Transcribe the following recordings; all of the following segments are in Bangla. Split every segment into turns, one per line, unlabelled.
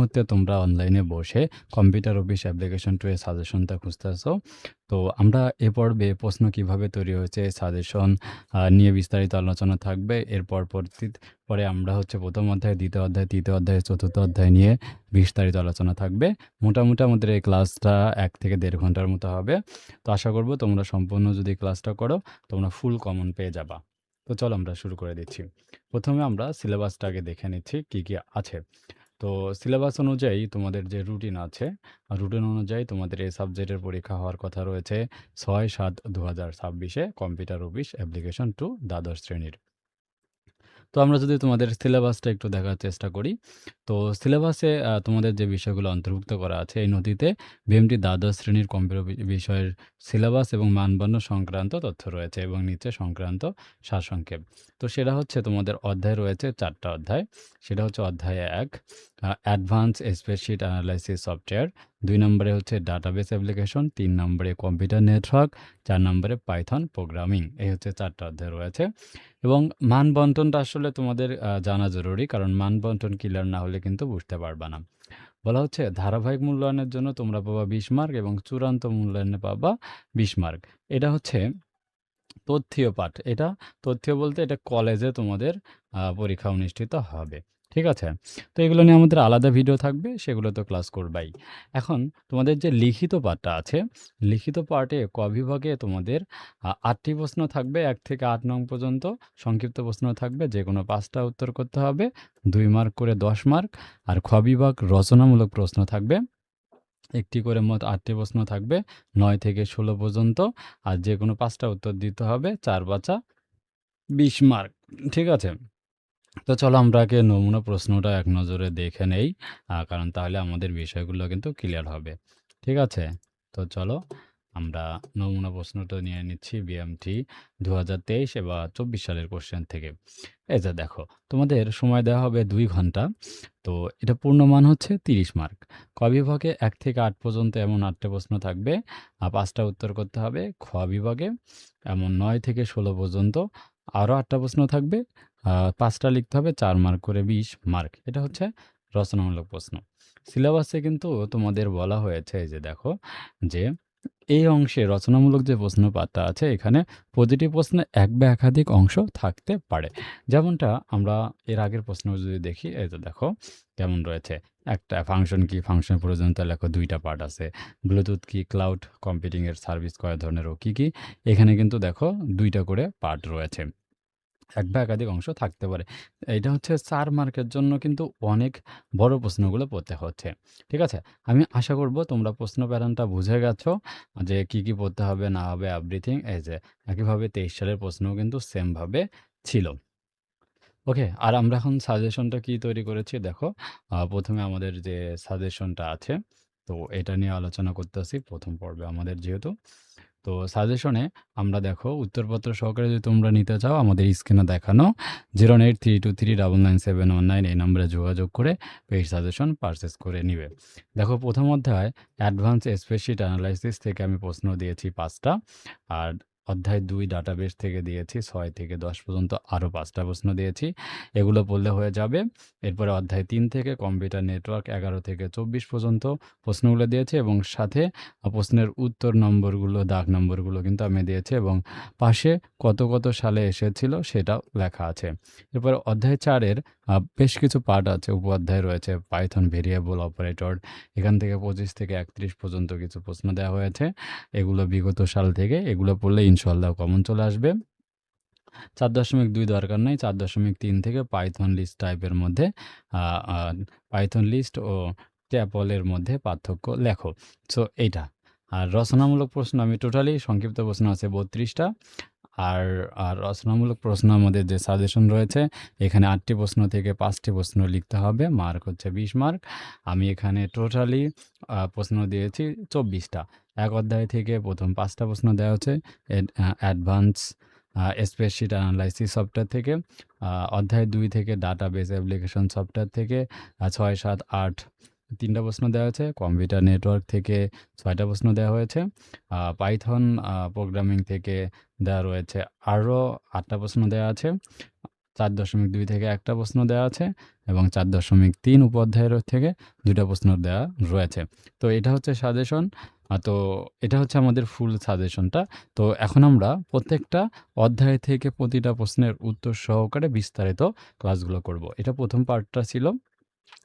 মুহূর্তে তোমরা অনলাইনে বসে কম্পিউটার অফিস অ্যাপ্লিকেশন 2 এর সাজেশনটা খুঁজতেছো। তো আমরা এ পর্বে প্রশ্ন কিভাবে তৈরি হয়েছে এই সাজেশন নিয়ে বিস্তারিত আলোচনা থাকবে। এরপর পরে আমরা হচ্ছে ১ম অধ্যায়, ২য় অধ্যায়, ৩য় অধ্যায়, ৪র্থ অধ্যায় নিয়ে বিস্তারিত আলোচনা থাকবে। মোটামুটি আমাদের এই ক্লাসটা ১ থেকে ১.৫ ঘন্টার মতো হবে। তো আশা করব তোমরা সম্পূর্ণ যদি ক্লাসটা করো, তোমরা ফুল কমন পেয়ে যাবা। তো চলো আমরা শুরু করে দিচ্ছি। প্রথমে আমরা সিলেবাসটা আগে দেখে নিচ্ছি কি, কি আছে। তো সিলেবাস অনুযায়ী তোমাদের যে রুটিন আছে, রুটিন অনুযায়ী তোমাদের এই সাবজেক্টের পরীক্ষা হওয়ার কথা রয়েছে ৬-৭-২০২৬ কম্পিউটার অফিস অ্যাপ্লিকেশন 2 দ্বাদশ শ্রেণীর। তো আমরা যদি তোমাদের সিলেবাসটা একটু দেখার চেষ্টা করি, তো সিলেবাসে তোমাদের যে বিষয়গুলো অন্তর্ভুক্ত করা আছে এই নথিতে বিএমটি দ্বাদশ শ্রেণীর কম্পিউটার বিষয়ের সিলেবাস এবং মানদণ্ড সংক্রান্ত তথ্য রয়েছে এবং নিচে সংক্রান্ত সারসংক্ষেপ। তো সেটা হচ্ছে তোমাদের অধ্যায় রয়েছে 4টা অধ্যায়। সেটা হচ্ছে অধ্যায় 1 অ্যাডভান্স স্প্রেডশিট অ্যানালাইসিস সফটওয়্যার, 2 নম্বরে হচ্ছে ডাটাবেস অ্যাপ্লিকেশন, 3 নম্বরে কম্পিউটার নেটওয়ার্ক, 4 নম্বরে পাইথন প্রোগ্রামিং। এই হচ্ছে 4টা অধ্যায় রয়েছে। এবং মান বন্টনটা আসলে তোমাদের জানা জরুরি, কারণ মান বন্টন ক্লিয়ার না হলে কিন্তু বুঝতে পারবা না। বলা হচ্ছে ধারাবাহিক মূল্যায়নের জন্য তোমরা পাবা 20 মার্ক এবং চূড়ান্ত মূল্যায়নে পাবা 20 মার্ক। এটা হচ্ছে তথ্যীয় পাঠ। এটা তথ্যীয় বলতে এটা কলেজে তোমাদের পরীক্ষা অনুষ্ঠিত হবে। ঠিক আছে? তো এগুলো নিয়ে আমাদের আলাদা ভিডিও থাকবে, সেগুলো তো ক্লাস করবাই। এখন তোমাদের যে লিখিত পাঠটা আছে, লিখিত পাঠে ক বিভাগে তোমাদের ৮টি প্রশ্ন থাকবে ১ থেকে ৮ নং পর্যন্ত। সংক্ষিপ্ত প্রশ্ন থাকবে, যেকোনো ৫টা উত্তর করতে হবে। ২ মার্ক করে ১০ মার্ক। আর খ বিভাগ রচনামূলক প্রশ্ন থাকবে। একটি করে মোট ৮টি প্রশ্ন থাকবে ৯ থেকে ১৬ পর্যন্ত। আর যেকোনো ৫টা উত্তর দিতে হবে, ৪ পাঁচা ২০ মার্ক। ঠিক আছে? তো চলো আমরা আগে নমুনা প্রশ্নটা এক নজরে দেখে নেই, কারণ তাহলে আমাদের বিষয়গুলো কিন্তু ক্লিয়ার হবে। ঠিক আছে? তো চলো আমরা নমুনা প্রশ্নটা নিয়ে নিচ্ছি বিএমটি ২০২৩ বা ২৪ সালের কোশ্চেন থেকে। এই যে দেখো, তোমাদের সময় দেওয়া হবে ২ ঘন্টা। তো এটা পূর্ণমান হচ্ছে ৩০ মার্ক। ক বিভাগে ১ থেকে ৮ পর্যন্ত এমন ৮টা প্রশ্ন থাকবে, ৫টা উত্তর করতে হবে। খ বিভাগে এমন ৯ থেকে ১৬ পর্যন্ত আরও ৮টা প্রশ্ন থাকবে, ৫টা লিখতে হবে, ৪ মার্ক করে ২০ মার্ক। এটা হচ্ছে রচনামূলক প্রশ্ন। সিলেবাসে কিন্তু তোমাদের বলা হয়েছে, এই যে দেখো, যে এই অংশে রচনামূলক যে প্রশ্নপাঠটা আছে এখানে প্রতিটি প্রশ্নে এক বা একাধিক অংশ থাকতে পারে। যেমনটা আমরা এর আগের প্রশ্ন যদি দেখি, এই তো দেখো কেমন রয়েছে। একটা ফাংশন কি, ফাংশনের প্রয়োজনীয়তা লেখো, 2টা পার্ট আছে। ব্লুটুথ কি, ক্লাউড কম্পিউটিং এর সার্ভিস কয় ধরনের ও কি কি। এখানে কিন্তু দেখো 2টা করে পার্ট রয়েছে, এক বা একাধিক অংশ থাকতে পারে। এইটা হচ্ছে ৪ মার্কের জন্য কিন্তু অনেক বড় প্রশ্নগুলো পড়তে হচ্ছে। ঠিক আছে? আমি আশা করব তোমরা প্রশ্ন প্যাটার্নটা বুঝে গেছো, যে কি, কি পড়তে হবে না হবে এভরিথিং। এই যে একইভাবে ২৩ সালের প্রশ্নও কিন্তু সেম ভাবে ছিল। ওকে, আর আমরা এখন সাজেশনটা কি তৈরি করেছি দেখো। প্রথমে আমাদের যে সাজেশনটা আছে, তো এটা নিয়ে আলোচনা করতেছি ১ম পর্বে আমাদের যেহেতু। তো সাজেশনে আমরা দেখো উত্তরপত্র সহকারে যদি তোমরা নিতে চাও, আমাদের স্ক্রিনে দেখানো 08323999719 এই নম্বরে যোগাযোগ করে পেইড সাজেশন পারচেস করে নিবে। দেখো, প্রথম অধ্যায় অ্যাডভান্স স্প্রেডশিট অ্যানালাইসিস থেকে আমি প্রশ্ন দিয়েছি 5টা। আর অধ্যায় 2 ডাটাবেস থেকে দিয়েছি 6 থেকে 10 পর্যন্ত আরও 5টা প্রশ্ন দিয়েছি। এগুলো পড়লে হয়ে যাবে। এরপরে অধ্যায় 3 থেকে কম্পিউটার নেটওয়ার্ক 11 থেকে 24 পর্যন্ত প্রশ্নগুলো দিয়েছি, এবং সাথে প্রশ্নের উত্তর নম্বরগুলো, দাগ নম্বরগুলো কিন্তু আমি দিয়েছি, এবং পাশে কত, কত সালে এসেছিল সেটাও লেখা আছে। এরপরে অধ্যায় 4 এর বেশ কিছু পার্ট আছে, উপঅধ্যায় রয়েছে পাইথন ভেরিয়েবল অপারেটর। এখান থেকে 25 থেকে 31 পর্যন্ত কিছু প্রশ্ন দেওয়া হয়েছে। এগুলো বিগত সাল থেকে, এগুলো পড়লে ইনশাআল্লাহ কমন চলে আসবে। 4.2 দরকার নাই, 4.3 থেকে পাইথন লিস্ট টাইপের মধ্যে আ আ পাইথন লিস্ট ও ট্যাপলের মধ্যে পার্থক্য লেখো। সো এইটা। আর রচনামূলক প্রশ্ন আমি টোটালি সংক্ষিপ্ত প্রশ্ন আছে 32টা। আর রচনামূলক প্রশ্ন আমাদের যে সাজেশন রয়েছে, এখানে 8টি প্রশ্ন থেকে 5টি প্রশ্ন লিখতে হবে, মার্ক হচ্ছে 20 মার্ক। আমি এখানে টোটালি প্রশ্ন দিয়েছি 24টা। এক অধ্যায় থেকে প্রথম 5টা প্রশ্ন দেওয়া হচ্ছে অ্যাডভান্স স্প্রেডশিট অ্যানালাইসিস সফটওয়্যার থেকে। অধ্যায় 2 থেকে ডাটাবেস অ্যাপ্লিকেশন সফটওয়্যার থেকে 6, 7, 8 3টা প্রশ্ন দেওয়া হয়েছে। কম্পিউটার নেটওয়ার্ক থেকে 6টা প্রশ্ন দেওয়া হয়েছে। পাইথন প্রোগ্রামিং থেকে দেওয়া রয়েছে আরও 8টা প্রশ্ন দেওয়া আছে। 4.2 থেকে একটা প্রশ্ন দেওয়া আছে এবং 4.3 উপাধ্যায়ের থেকে 2টা প্রশ্ন দেওয়া রয়েছে। তো এটা হচ্ছে সাজেশন। তো এটা হচ্ছে আমাদের ফুল সাজেশনটা। তো এখন আমরা প্রত্যেকটা অধ্যায় থেকে প্রতিটা প্রশ্নের উত্তর সহকারে বিস্তারিত ক্লাসগুলো করব। এটা প্রথম পার্টটা ছিল।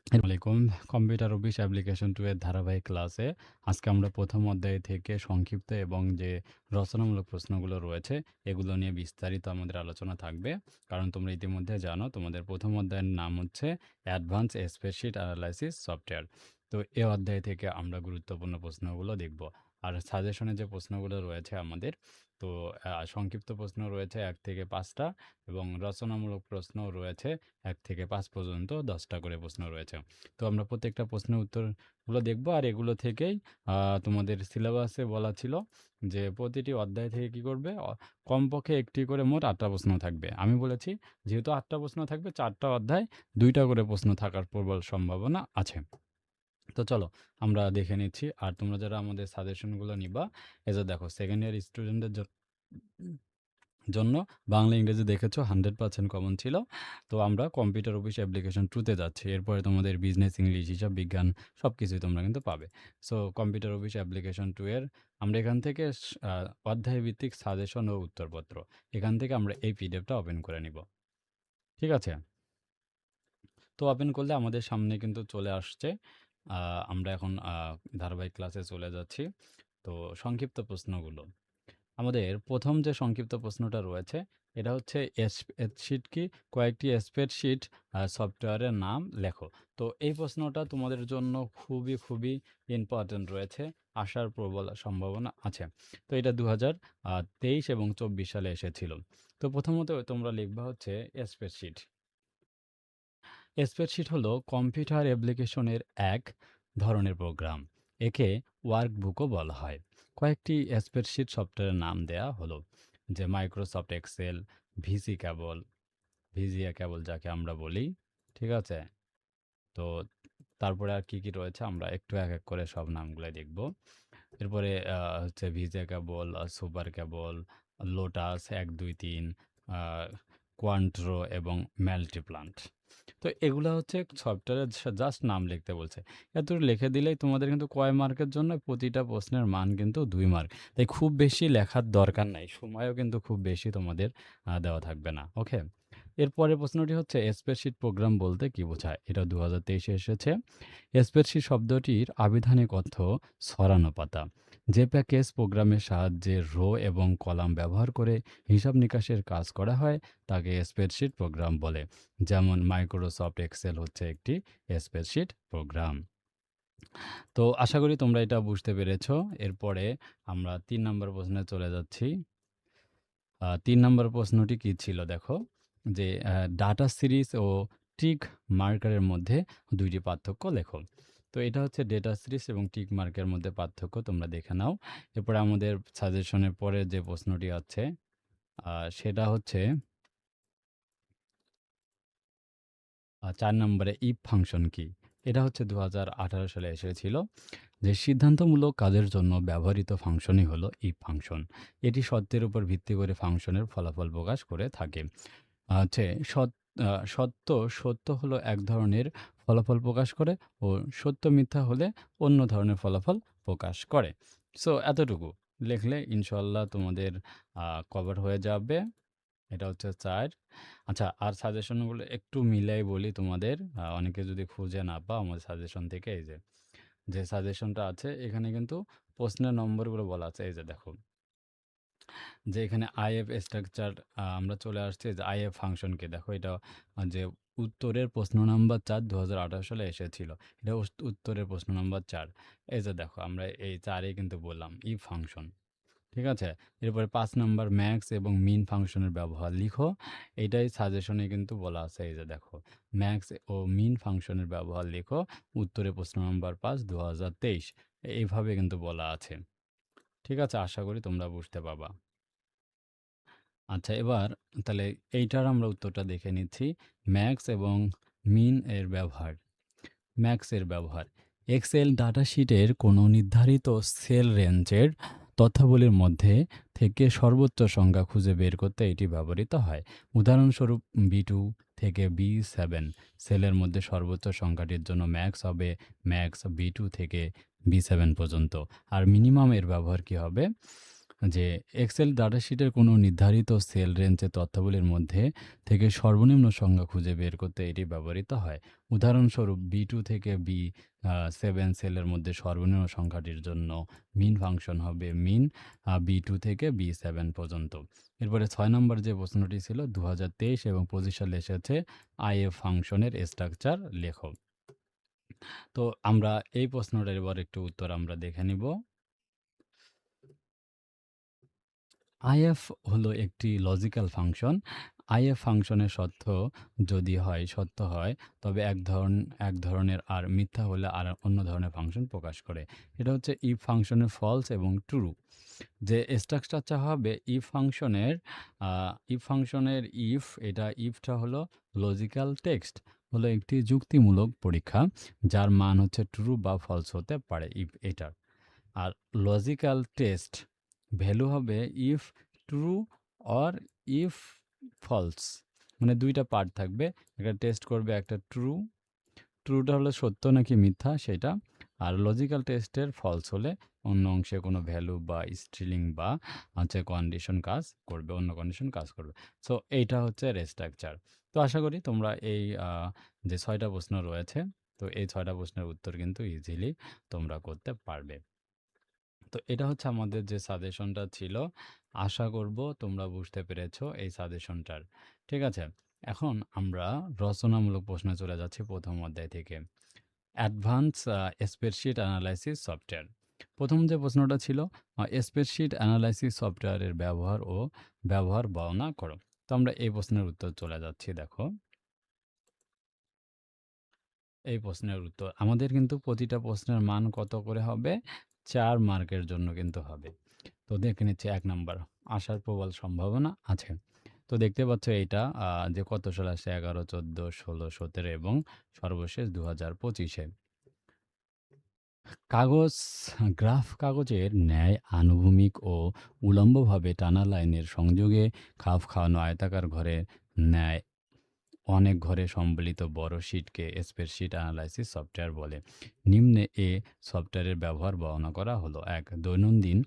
আসসালামু আলাইকুম। কম্পিউটার অফিস অ্যাপ্লিকেশন 2 এর ধারাবাহিক ক্লাসে আজকে আমরা প্রথম অধ্যায় থেকে সংক্ষিপ্ত এবং যে রচনামূলক প্রশ্নগুলো রয়েছে এগুলো নিয়ে বিস্তারিত আমাদের আলোচনা থাকবে। কারণ তোমরা ইতিমধ্যে জানো তোমাদের প্রথম অধ্যায়ের নাম হচ্ছে অ্যাডভান্স স্প্রেডশিট অ্যানালাইসিস সফটওয়্যার। তো এই অধ্যায় থেকে আমরা গুরুত্বপূর্ণ প্রশ্নগুলো দেখব। আর সাজেশনে যে প্রশ্নগুলো রয়েছে আমাদের, তো সংক্ষিপ্ত প্রশ্ন রয়েছে 1 থেকে 5টা এবং রচনামূলক প্রশ্ন রয়েছে 1 থেকে 5 পর্যন্ত 10টা করে প্রশ্ন রয়েছে। তো আমরা প্রত্যেকটা প্রশ্নের উত্তরগুলো দেখব। আর এগুলো থেকেই তোমাদের সিলেবাসে বলা ছিল যে প্রতিটি অধ্যায় থেকে কি করবে, কমপক্ষে একটি করে মোট 8টা প্রশ্ন থাকবে। আমি বলেছি যেহেতু 8টা প্রশ্ন থাকবে 4টা অধ্যায় 2টা করে প্রশ্ন থাকার প্রবল সম্ভাবনা আছে। তো চলো আমরা দেখে নিচ্ছি। আর তোমরা যারা আমাদের সাজেশনগুলো নিবা, এই যে দেখো সেকেন্ড ইয়ার স্টুডেন্টদের জন্য বাংলা ইংরেজি দেখেছো 100% কমন ছিল। তো আমরা কম্পিউটার অফিস অ্যাপ্লিকেশন 2 তে যাচ্ছি। এরপরে তোমাদের বিজনেস, ইংলিশ, হিসাব বিজ্ঞান সবকিছুই তোমরা কিন্তু পাবে। সো কম্পিউটার অফিস অ্যাপ্লিকেশন 2 এর আমরা এখান থেকে অধ্যায় ভিত্তিক সাজেশন ও উত্তরপত্র এখান থেকে আমরা এই পিডিএফটা ওপেন করে নিব। ঠিক আছে? তো ওপেন করলে আমাদের সামনে কিন্তু চলে আসছে। আমরা এখন ধারাবাহিক ক্লাসে চলে যাচ্ছি। তো সংক্ষিপ্ত প্রশ্নগুলো। আমাদের প্রথম যে সংক্ষিপ্ত প্রশ্নটা রয়েছে এটা হচ্ছে স্প্রেডশিট কি, কয়েকটি স্প্রেডশিট সফটওয়্যারের নাম লেখো। তো এই প্রশ্নটা তোমাদের জন্য খুবই খুবই ইম্পর্টেন্ট রয়েছে, আসার প্রবল সম্ভাবনা আছে। তো এটা 2023 এবং 24 সালে এসেছিল। তো প্রথমত তোমরা লিখবা হচ্ছে স্প্রেডশিট। স্প্রেডশিট হলো কম্পিউটার অ্যাপ্লিকেশনের এক ধরনের প্রোগ্রাম। একে ওয়ার্কবুকও বলা হয়। কয়েকটি স্প্রেডশিট সফটওয়্যারের নাম দেয়া হলো, যে Microsoft Excel, VC cable, VGA cable যাকে আমরা বলি। ঠিক আছে? তো তারপরে আর কি কি রয়েছে আমরা একটু এক এক করে সব নামগুলো দেখব। এরপরে হচ্ছে ভিজিয়া কেবল, সুপার কেবল, লোটাস 1, 2, 3, আ কোয়ান্ট্রো এবং মাল্টিপ্লান্ট। তো এগুলা হচ্ছে সফটওয়্যারের জাস্ট নাম লিখতে বলছে। এতটুকু লিখে দিলেই তোমাদের কিন্তু কয় মার্কের জন্য প্রতিটা প্রশ্নের মান কিন্তু 2 মার্ক। তাই খুব বেশি লেখার দরকার নাই। সময়ও কিন্তু খুব বেশি তোমাদের দেওয়া থাকবে না। ওকে? এরপরের প্রশ্নটি হচ্ছে স্প্রেডশিট প্রোগ্রাম বলতে কি বোঝায়? এটা 2023 এ এসেছে। স্প্রেডশিট শব্দটির আবিধানিক অর্থ ছড়ানো পাতা। যে প্যাকেজ প্রোগ্রামের সাহায্যে রো এবং কলাম ব্যবহার করে হিসাব নিকাশের কাজ করা হয় তাকে স্প্রেডশিট প্রোগ্রাম বলে। যেমন মাইক্রোসফট এক্সেল হচ্ছে একটি স্প্রেডশিট প্রোগ্রাম। তো আশা করি তোমরা এটা বুঝতে পেরেছো। এরপরে আমরা 3 নম্বর প্রশ্নে চলে যাচ্ছি। 3 নম্বর প্রশ্নটি কি ছিল দেখো, যে ডাটা সিরিজ ও টিক মার্কারের মধ্যে 2টি পার্থক্য লেখো। তো এটা হচ্ছে ডেটা সিরিজ এবং টিক মার্কের মধ্যে পার্থক্য, তোমরা দেখে নাও। এরপরে আমাদের সাজেশনের পরে যে প্রশ্নটি আছে সেটা হচ্ছে 4 নম্বরে ইফ ফাংশন কি? এটা হচ্ছে 2018 সালে এসেছিল। যে সিদ্ধান্তমূলক কাজের জন্য ব্যবহৃত ফাংশনই হলো ইফ ফাংশন। এটি সত্যের উপর ভিত্তি করে ফাংশনের ফলাফল প্রকাশ করে থাকে। হচ্ছে সত্য হলো এক ধরনের ফলাফল প্রকাশ করে ও সত্য মিথ্যা হলে অন্য ধরনের ফলাফল প্রকাশ করে। সো এতটুকু লিখলে ইনশাল্লাহ তোমাদের কভার হয়ে যাবে। এটা হচ্ছে 4। আচ্ছা, আর সাজেশনগুলো একটু মিলাই বলি তোমাদের। অনেকে যদি খুঁজে না পাও আমার সাজেশন থেকে, এই যে সাজেশনটা আছে এখানে কিন্তু প্রশ্নের নম্বরগুলো বলা আছে। এই যে দেখো, যে এখানে আইএফ স্ট্রাকচার আমরা চলে আসছি, যে আইএফ ফাংশনকে দেখো, এটা যে উত্তরের প্রশ্ন নাম্বার 4 2018 সালে এসেছিল। এটা উত্তরের প্রশ্ন নাম্বার 4। এই যে দেখো আমরা এই 4 কিন্তু বললাম ইফ ফাংশন। ঠিক আছে? এরপরে 5 নাম্বার ম্যাক্স এবং মিন ফাংশনের ব্যবহার লিখো। এটাই সাজেশনে কিন্তু বলা আছে। এই যে দেখো, ম্যাক্স ও মিন ফাংশনের ব্যবহার লিখো। উত্তরে প্রশ্ন নাম্বার 5 2023 এইভাবে কিন্তু বলা আছে। ঠিক আছে? আশা করি তোমরা বুঝতে পারবা। আচ্ছা, এবার তাহলে এইটার আমরা উত্তরটা দেখে নিচ্ছি। ম্যাক্স এবং মিন এর ব্যবহার। ম্যাক্স এর ব্যবহার। এক্সেল ডাটা শিটের কোনো নির্ধারিত সেল রেঞ্জের তথ্যাবলীর মধ্যে থেকে সর্বোচ্চ সংখ্যা খুঁজে বের করতে এটি ব্যবহৃত হয়। উদাহরণস্বরূপ B2 থেকে B7 সেলের মধ্যে সর্বোচ্চ সংখ্যাটির জন্য ম্যাক্স হবে ম্যাক্স B2 থেকে B7 পর্যন্ত। আর মিনিমাম এর ব্যবহার কি হবে? যে এক্সেল ডাটাশিটের কোনো নির্ধারিত সেল রেঞ্জে তথ্যাবলীর মধ্যে থেকে সর্বনিম্ন সংখ্যা খুঁজে বের করতে এটি ব্যবহৃত হয়। উদাহরণস্বরূপ B2 থেকে B7 সেলের মধ্যে সর্বনিম্ন সংখ্যাটির জন্য মিন ফাংশন হবে মিন B2 থেকে B7 পর্যন্ত। এরপরে 6 নম্বর যে প্রশ্নটি ছিল 2023 এবং 25 সালে এসেছে IF ফাংশনের স্ট্রাকচার লেখো। তো আমরা এই প্রশ্নটার এবার একটু উত্তর আমরা দেখে নিব। IF হলো একটি লজিক্যাল ফাংশন। IF ফাংশনের সত্য হয় তবে এক ধরনের আর মিথ্যা হলে আর অন্য ধরনের ফাংশন প্রকাশ করে। এটা হচ্ছে ইফ ফাংশনের ফলস এবং ট্রু। যে স্ট্রাকচারটা হবে ইফ ফাংশনের ইফটা হলো লজিক্যাল টেক্সট, হলো একটি যুক্তিমূলক পরীক্ষা যার মান হচ্ছে ট্রু বা ফলস হতে পারে এটার। আর লজিক্যাল টেস্ট ভ্যালু হবে if true or if false, মানে দুইটা পার্ট থাকবে, একটা টেস্ট করবে একটা ট্রুটা হলো সত্য নাকি মিথ্যা সেটা, আর লজিক্যাল টেস্টের ফলস হলে অন্য অংশে কোনো ভ্যালু বা স্ট্রিং বা হচ্ছে অন্য কন্ডিশন কাজ করবে। সো এইটা হচ্ছে স্ট্রাকচার। তো আশা করি তোমরা এই যে 6টা প্রশ্ন রয়েছে, তো এই 6টা প্রশ্নের উত্তর কিন্তু ইজিলি তোমরা করতে পারবে। তো এটা হচ্ছে আমাদের যে সাজেশনটা ছিল। আশা করব তোমরা বুঝতে পেরেছো এই সাজেশনটার। ঠিক আছে? এখন আমরা রচনামূলক প্রশ্নে চলে যাচ্ছি প্রথম অধ্যায় থেকে। Advance spreadsheet analysis software. প্রথম যে প্রশ্নটা ছিল স্প্রেডশিট অ্যানালাইসিস সফটওয়্যারের ব্যবহার বর্ণনা করো। তো আমরা এই প্রশ্নের উত্তর চলে যাচ্ছি। দেখো, এই প্রশ্নের উত্তর আমাদের কিন্তু প্রতিটা প্রশ্নের মান কত করে হবে? 4 মার্কের জন্য কিন্তু হবে। তো দেখে নিচ্ছি 1 নাম্বার, আসার প্রবল সম্ভাবনা আছে। তো দেখতে পাচ্ছ এইটা যে কত সালে আসছে 11, 14, 16, 17 এবং সর্বশেষ 2025-এ। গ্রাফ কাগজের ন্যায় আনুভূমিক ও উলম্বভাবে টানা লাইনের সংযোগে খাপ খাওয়ানো আয়তাকার ঘরের ন্যায় অনেক ঘরে সম্বলিত বড় শীটকে স্প্রেডশিট অ্যানালাইসিস সফটওয়্যার বলে। নিম্নে এ সফটওয়্যারের ব্যবহার বর্ণনা করা হলো। 1. দৈনন্দিন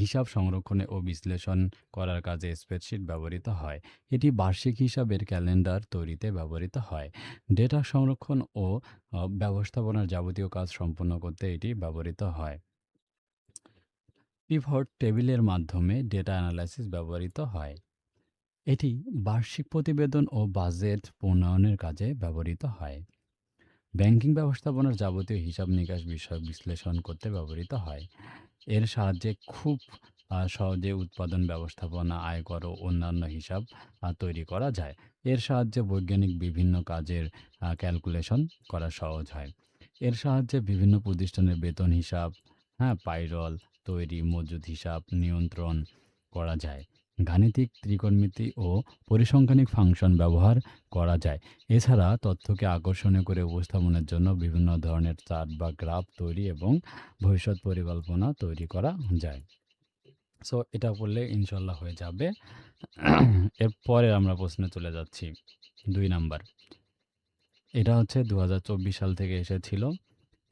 হিসাব সংরক্ষণে ও বিশ্লেষণ করার কাজে স্প্রেডশিট ব্যবহৃত হয়। এটি বার্ষিক হিসাবের ক্যালেন্ডার তৈরিতে ব্যবহৃত হয়। ডেটা সংরক্ষণ ও ব্যবস্থাপনার যাবতীয় কাজ সম্পন্ন করতে এটি ব্যবহৃত হয়। পিভট টেবিলের মাধ্যমে ডেটা অ্যানালাইসিস ব্যবহৃত হয়। এটি বার্ষিক প্রতিবেদন ও বাজেট প্রণয়নের কাজে ব্যবহৃত হয়। ব্যাংকিং ব্যবস্থাপনার যাবতীয় হিসাব নিকাশ বিষয়ক বিশ্লেষণ করতে ব্যবহৃত হয়। এর সাহায্যে খুব সহজে উৎপাদন ব্যবস্থাপনা, আয়কর ও অন্যান্য হিসাব তৈরি করা যায়। এর সাহায্যে বৈজ্ঞানিক বিভিন্ন কাজের ক্যালকুলেশন করা সহজ হয়। এর সাহায্যে বিভিন্ন প্রতিষ্ঠানের বেতন হিসাব, পাইরল তৈরি, মজুদ হিসাব নিয়ন্ত্রণ করা যায়। গাণিতিক ত্রিকোণমিতি ও পরিসংখ্যানিক ফাংশন ব্যবহার করা যায়। এছাড়া তথ্যকে আকর্ষণীয় করে উপস্থাপনের জন্য বিভিন্ন ধরনের চার্ট বা গ্রাফ তৈরি এবং ভবিষ্যৎ পরিকল্পনা তৈরি করা যায়। সো এটা করলে ইনশাল্লাহ হয়ে যাবে। এরপরে আমরা প্রশ্নে চলে যাচ্ছি। 2 নাম্বার, এটা হচ্ছে 2024 সাল থেকে এসেছিল।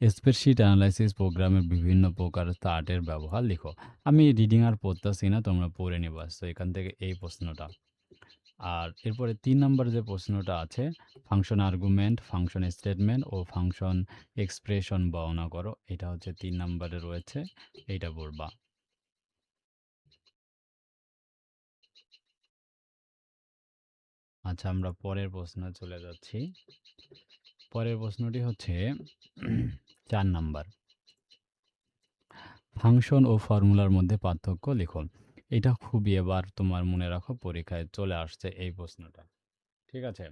স্প্রেডশিট অ্যানালাইসিস প্রোগ্রামের বিভিন্ন প্রকার চার্টের ব্যবহার লিখো। আমি রিডিং আর পড়তেছি না, তোমরা পড়ে নিবা। তো এখান থেকে এই প্রশ্নটা। আর এরপরে 3 নাম্বার যে প্রশ্নটা আছে, ফাংশন আর্গুমেন্ট, ফাংশন স্টেটমেন্ট ও ফাংশন এক্সপ্রেশন বর্ণনা করো। এটা হচ্ছে 3 নাম্বারে রয়েছে, এইটা পড়বা। আচ্ছা, আমরা পরের প্রশ্নে চলে যাচ্ছি। পরের প্রশ্নটি হচ্ছে 4 নাম্বার, ফাংশন ও ফর্মুলার মধ্যে পার্থক্য লিখুন। এটা খুবই এবার তোমার মনে রাখো, পরীক্ষায় চলে আসছে এই প্রশ্নটা। ঠিক আছে?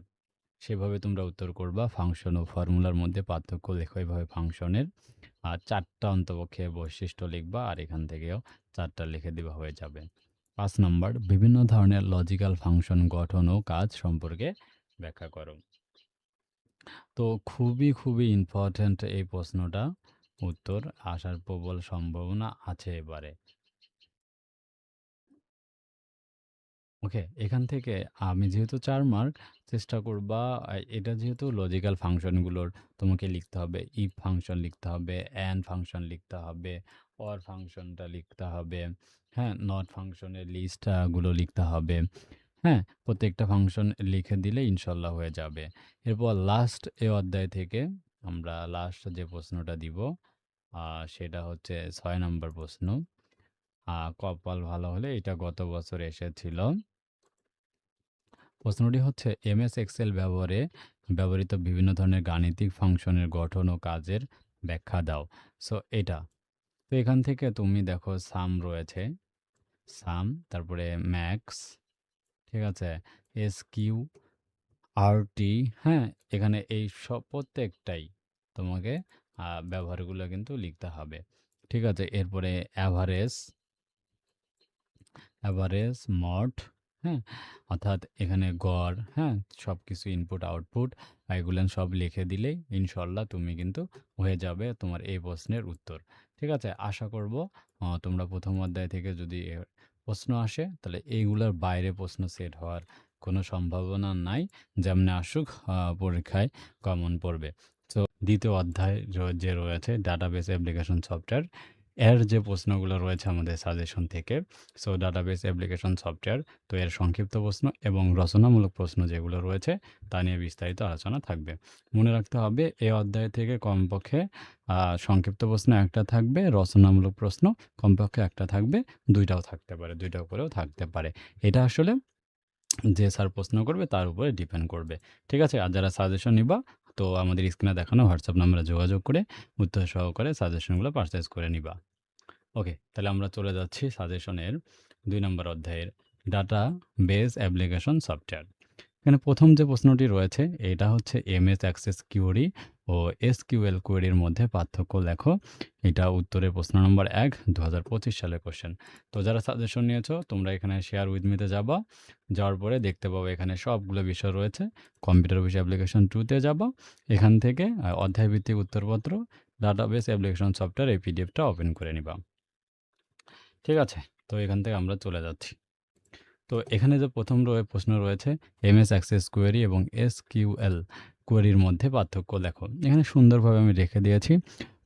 সেভাবে তোমরা উত্তর করবা। ফাংশন ও ফর্মুলার মধ্যে পার্থক্য লেখো। এভাবে ফাংশনের 4টা অন্তপক্ষে বৈশিষ্ট্য লিখবা, আর এখান থেকেও 4টা লিখে দিবা, হয়ে যাবে। 5 নাম্বার, বিভিন্ন ধরনের লজিক্যাল ফাংশন গঠন ও কাজ সম্পর্কে ব্যাখ্যা করো। তো খুবই ইম্পর্ট্যান্ট এই প্রশ্নটা, উত্তর আসার প্রবল সম্ভাবনা আছে এবারে। ওকে, এখান থেকে আমি যেহেতু ৪ মার্ক চেষ্টা করবা এটা যেহেতু লজিক্যাল ফাংশনগুলোর তোমাকে লিখতে হবে। ইফ ফাংশন লিখতে হবে, অ্যান্ড ফাংশন লিখতে হবে, অর ফাংশনটা লিখতে হবে। হ্যাঁ? নট ফাংশনের লিস্ট গুলো লিখতে হবে। হ্যাঁ? প্রত্যেকটা ফাংশন লিখে দিলে ইনশাআল্লাহ হয়ে যাবে। এরপর লাস্ট এই অধ্যায় থেকে আমরা লাস্ট যে প্রশ্নটা দিব সেটা হচ্ছে ৬ নাম্বার প্রশ্ন। কপাল ভালো হলে এটা গত বছর এসেছিল। প্রশ্নটি হচ্ছে এমএস এক্সেল ব্যবহারে ব্যবহৃত বিভিন্ন ধরনের গাণিতিক ফাংশনের গঠন ও কাজের ব্যাখ্যা দাও। সো এটা। তো এখান থেকে তুমি দেখো সাম রয়েছে, সাম, তারপরে ম্যাক্স, ঠিক আছে? এসকিউ, আরটি, হ্যাঁ? এখানে এই সব প্রত্যেকটাই তোমাকে ব্যবহারগুলো কিন্তু লিখতে হবে। ঠিক আছে? এরপরে এভারেজ, অ্যাভারেজ, মড, হ্যাঁ? অর্থাৎ এখানে গড়, হ্যাঁ? সবকিছু ইনপুট আউটপুট এগুলান সব লিখে দিলেই ইনশাআল্লাহ তুমি কিন্তু হয়ে যাবে তোমার এই প্রশ্নের উত্তর। ঠিক আছে? আশা করব তোমরা ১ম অধ্যায় থেকে যদি প্রশ্ন আসে তাহলে এইগুলার বাইরে প্রশ্ন সেট হওয়ার কোনো সম্ভাবনা নাই। যেমনে আসুক পরীক্ষায় কমন পড়বে। সো ২য় অধ্যায় যে রয়েছে ডাটাবেস অ্যাপ্লিকেশন সফটওয়্যার এর যে প্রশ্নগুলো রয়েছে আমাদের সাজেশন থেকে, সো ডাটাবেস অ্যাপ্লিকেশন সফটওয়্যার, তো এর সংক্ষিপ্ত প্রশ্ন এবং রচনামূলক প্রশ্ন যেগুলো রয়েছে তা নিয়ে বিস্তারিত আলোচনা থাকবে। মনে রাখতে হবে এই অধ্যায় থেকে কমপক্ষে সংক্ষিপ্ত প্রশ্ন একটা থাকবে, রচনামূলক প্রশ্ন কমপক্ষে একটা থাকবে, ২টাও থাকতে পারে, ২টা করেও থাকতে পারে। এটা আসলে যে স্যার প্রশ্ন করবে তার উপরে ডিপেন্ড করবে। ঠিক আছে? আর যারা সাজেশন নিবা তো আমাদের স্ক্রিনে দেখানো হোয়াটসঅ্যাপ নম্বরে যোগাযোগ করে উত্তর সহকারে সাজেশনগুলো পারচেজ করে নিবা। ওকে, তাহলে আমরা চলে যাচ্ছি সাজেশনের ২ নম্বর অধ্যায়ের ডাটা বেস অ্যাপ্লিকেশন সফটওয়্যার। এখানে প্রথম যে প্রশ্নটি রয়েছে এটা হচ্ছে এমএস অ্যাক্সেস কিউরি ও এসকিউএল কোয়েরির মধ্যে পার্থক্য লেখো। এটা উত্তরের প্রশ্ন নম্বর ১, ২০২৫ সালের কোশ্চেন। তো যারা সাজেশন নিয়েছো তোমরা এখানে শেয়ার উইথ মিতে যাবা, যাওয়ার পরে দেখতে পাবো এখানে সবগুলো বিষয় রয়েছে। কম্পিউটার অফিস অ্যাপ্লিকেশন 2 তে যাবা, এখান থেকে অধ্যায়ভিত্তিক উত্তরপত্র ডাটাবেস অ্যাপ্লিকেশন সফটওয়্যার এই পিডিএফটা ওপেন করে নিবা। ঠিক আছে? তো এখান থেকে আমরা চলে যাচ্ছি। তো এখানে যে প্রথম প্রশ্ন রয়েছে এমএস অ্যাক্সেস কোয়েরি এবং এসকিউএল কোয়েরির মধ্যে পার্থক্য লেখো। এখানে সুন্দরভাবে আমি রেখে দিয়েছি।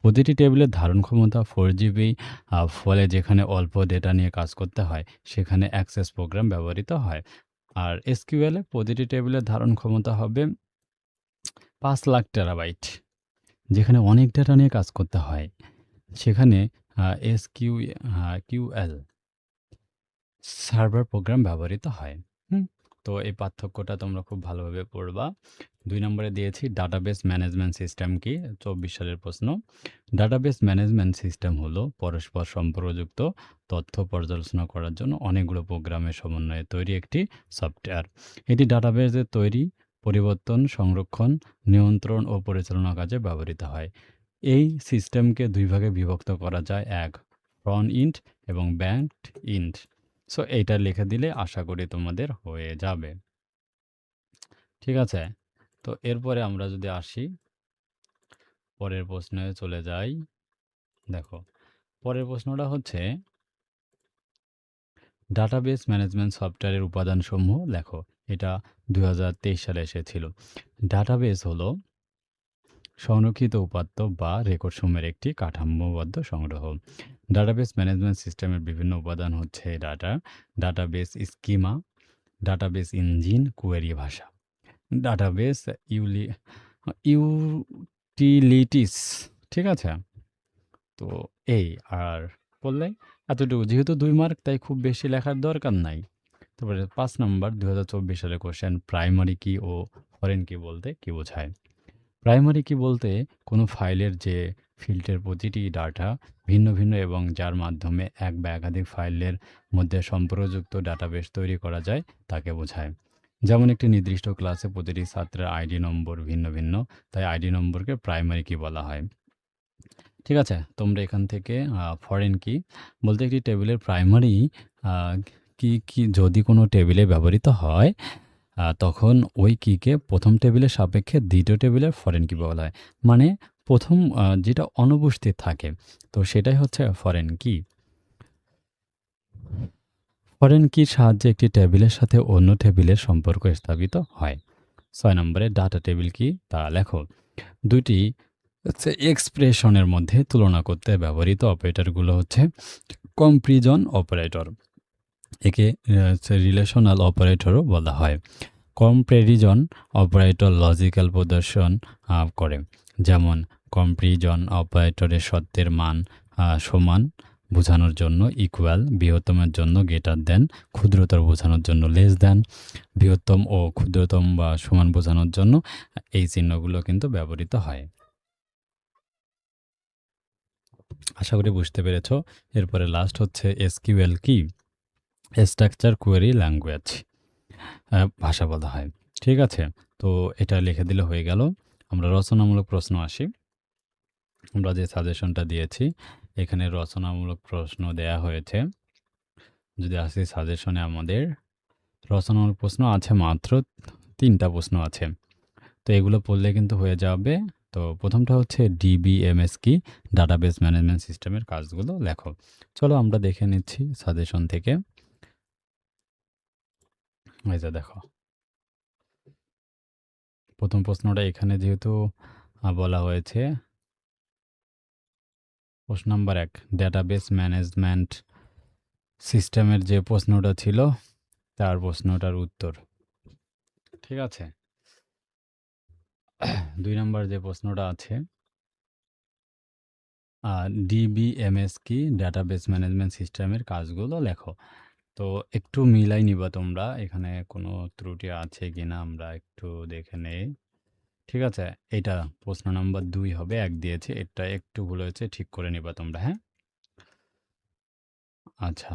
প্রতিটি টেবিলের ধারণ ক্ষমতা 4 জিবি, ফলে যেখানে অল্প ডেটা নিয়ে কাজ করতে হয় সেখানে অ্যাক্সেস প্রোগ্রাম ব্যবহৃত হয়। আর এসকিউএল এ প্রতিটি টেবিলের ধারণ ক্ষমতা হবে 5,00,000 টেরাবাইট। যেখানে অনেক ডেটা নিয়ে কাজ করতে হয় সেখানে কিউএল সার্ভার প্রোগ্রাম ব্যবহৃত হয়। হুম? তো এই পার্থক্যটা তোমরা খুব ভালোভাবে পড়বা। ২ নম্বরে দিয়েছি ডাটাবেস ম্যানেজমেন্ট সিস্টেম কি? ২৪ সালের প্রশ্ন। ডাটাবেস ম্যানেজমেন্ট সিস্টেম হলো পরস্পর সম্পর্কযুক্ত তথ্য পর্যালোচনা করার জন্য অনেকগুলো প্রোগ্রামের সমন্বয়ে তৈরি একটি সফটওয়্যার। এটি ডাটাবেসের তৈরি, পরিবর্তন, সংরক্ষণ, নিয়ন্ত্রণ ও পরিচালনা কাজে ব্যবহৃত হয়। এই সিস্টেমকে ২ ভাগে বিভক্ত করা যায়। ১ ফ্রন্ট ইন্ড এবং ব্যাক ইন্ড। সো এইটা লিখে দিলে আশা করি তোমাদের হয়ে যাবে। ঠিক আছে? তো এরপরে আমরা যদি আসি পরের প্রশ্নে চলে যাই। দেখো, পরের প্রশ্নটা হচ্ছে ডাটাবেস ম্যানেজমেন্ট সফটওয়্যারের উপাদানসমূহ লেখো। এটা ২০২৩ সালে এসেছিল। ডাটাবেস হলো সংরক্ষিত উপাত্ত বা রেকর্ডসমূহের একটি কাঠামোবদ্ধ সংগ্রহ। ডাটাবেস ম্যানেজমেন্ট সিস্টেমের বিভিন্ন উপাদান হচ্ছে database schema, database engine, query ভাষা, ডাটাবেস ইউটিলিটিস। ঠিক আছে? তো এই আর বললে এতটুকু, যেহেতু ২ মার্ক তাই খুব বেশি লেখার দরকার নাই। তারপরে ৫ নাম্বার ২০২৪ সালের কোশ্চেন প্রাইমারি কি ও ফরেন কি বলতে কি বোঝায়? প্রাইমারি কি বলতে কোনো ফাইলের যে ফিল্ডের প্রতিটি ডাটা ভিন্ন ভিন্ন এবং যার মাধ্যমে এক বা একাধিক ফাইলের মধ্যে সম্পর্কযুক্ত ডাটাবেস তৈরি করা যায় তাকে বোঝায়। যেমন একটি নির্দিষ্ট ক্লাসে প্রতিটি ছাত্রের আইডি নম্বর ভিন্ন ভিন্ন, তাই আইডি নম্বরকে প্রাইমারি কি বলা হয়। ঠিক আছে? তোমরা এখান থেকে ফরেন কি বলতে একটি টেবিলের প্রাইমারি কি যদি কোনো টেবিলে ব্যবহৃত হয় তখন ওই কিকে প্রথম টেবিলের সাপেক্ষে দ্বিতীয় টেবিলের ফরেন কি বলা হয়। মানে প্রথম যেটা অনুপস্থিত থাকে তো সেটাই হচ্ছে ফরেন কি। ফরেন কির সাহায্যে একটি টেবিলের সাথে অন্য টেবিলের সম্পর্ক স্থাপিত হয়। ৬ নম্বরে ডাটা টেবিল কি তা লেখো। দুইটি হচ্ছে এক্সপ্রেশনের মধ্যে তুলনা করতে ব্যবহৃত অপারেটরগুলো হচ্ছে কম্প্রিজন অপারেটর। একে রিলেশনাল অপারেটরও বলা হয়। কম্প্যারিজন অপারেটর লজিক্যাল প্রদর্শন করে, যেমন কম্প্যারিজন অপারেটরের সত্যের মান সমান বোঝানোর জন্য ইকুয়াল, বৃহত্তমের জন্য গ্রেটার দেন, ক্ষুদ্রতর বোঝানোর জন্য লেস দেন, বৃহত্তম ও ক্ষুদ্রতম বা সমান বোঝানোর জন্য এই চিহ্নগুলো কিন্তু ব্যবহৃত হয়। আশা করি বুঝতে পেরেছ। এরপরে লাস্ট হচ্ছে এসকিউএল কি? স্ট্রাকচার কোয়েরি ল্যাঙ্গুয়েজ ভাষা বলা হয়। ঠিক আছে, তো এটা লিখে দিলে হয়ে গেল। আমরা রচনামূলক প্রশ্ন আসি। আমরা যে সাজেশনটা দিয়েছি এখানে রচনামূলক প্রশ্ন দেয়া হয়েছে। যদি আসি সাজেশনে, আমাদের রচনামূলক প্রশ্ন আছে মাত্র 3টা প্রশ্ন আছে। তো এগুলো পড়লে কিন্তু হয়ে যাবে। তো প্রথমটা হচ্ছে ডিবিএমএস কি? ডাটাবেস ম্যানেজমেন্ট সিস্টেমের কাজগুলো লেখো। চলো আমরা দেখে নিচ্ছি সাজেশন থেকে। এই যে দেখো, প্রথম প্রশ্নটা এখানে যেহেতু বলা হয়েছে, প্রশ্ন নাম্বার 1 ডেটাবেস ম্যানেজমেন্ট সিস্টেমের যে প্রশ্নটা ছিল তার প্রশ্নটার উত্তর। ঠিক আছে, 2 নম্বর যে প্রশ্নটা আছে ডিবিএমএস কি? ডাটাবেস ম্যানেজমেন্ট সিস্টেমের কাজগুলো লেখো। তো একটু মিলাই নিবা তোমরা, এখানে কোনো ত্রুটি আছে কিনা আমরা একটু দেখে নেই। ঠিক আছে, এটা প্রশ্ন নাম্বার 2 হবে, 1 দিয়েছে, এটা একটু ভুল হয়েছে, ঠিক করে নিবা তোমরা। হ্যাঁ, আচ্ছা,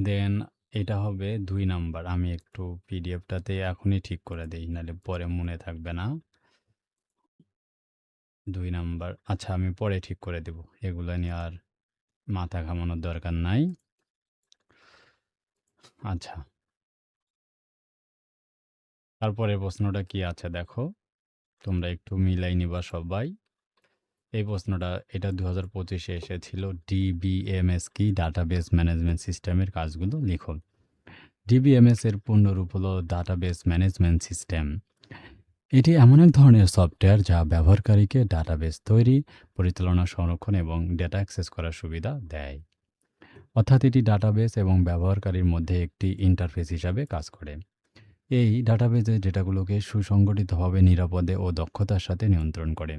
দেন এটা হবে 2 নাম্বার। আমি একটু পিডিএফটাতে এখনই ঠিক করে দেই, নাহলে পরে মনে থাকবে না। 2 নাম্বার, আচ্ছা আমি পরে ঠিক করে দেব, এগুলো নিয়ে আর মাথা ঘামানোর দরকার নাই। আচ্ছা, তারপরে প্রশ্নটা কি আছে দেখো, তোমরা একটু মিলাই নিবা সবাই। এই প্রশ্নটা এটা 2025-এ এসেছিল। ডিবিএমএস কি? ডাটাবেস ম্যানেজমেন্ট সিস্টেমের কাজগুলো লিখো। ডিবিএমএস এর পূর্ণরূপ হলো ডাটাবেস ম্যানেজমেন্ট সিস্টেম। এটি এমন এক ধরনের সফটওয়্যার যা ব্যবহারকারীকে ডাটাবেস তৈরি, পরিচালনা, সংরক্ষণ এবং ডেটা অ্যাক্সেস করার সুবিধা দেয়। অর্থাৎ এটি ডাটাবেস এবং ব্যবহারকারীর মধ্যে একটি ইন্টারফেস হিসাবে কাজ করে। এই ডাটাবেসে ডেটাগুলোকে সুসংগঠিতভাবে, নিরাপদে ও দক্ষতার সাথে নিয়ন্ত্রণ করে।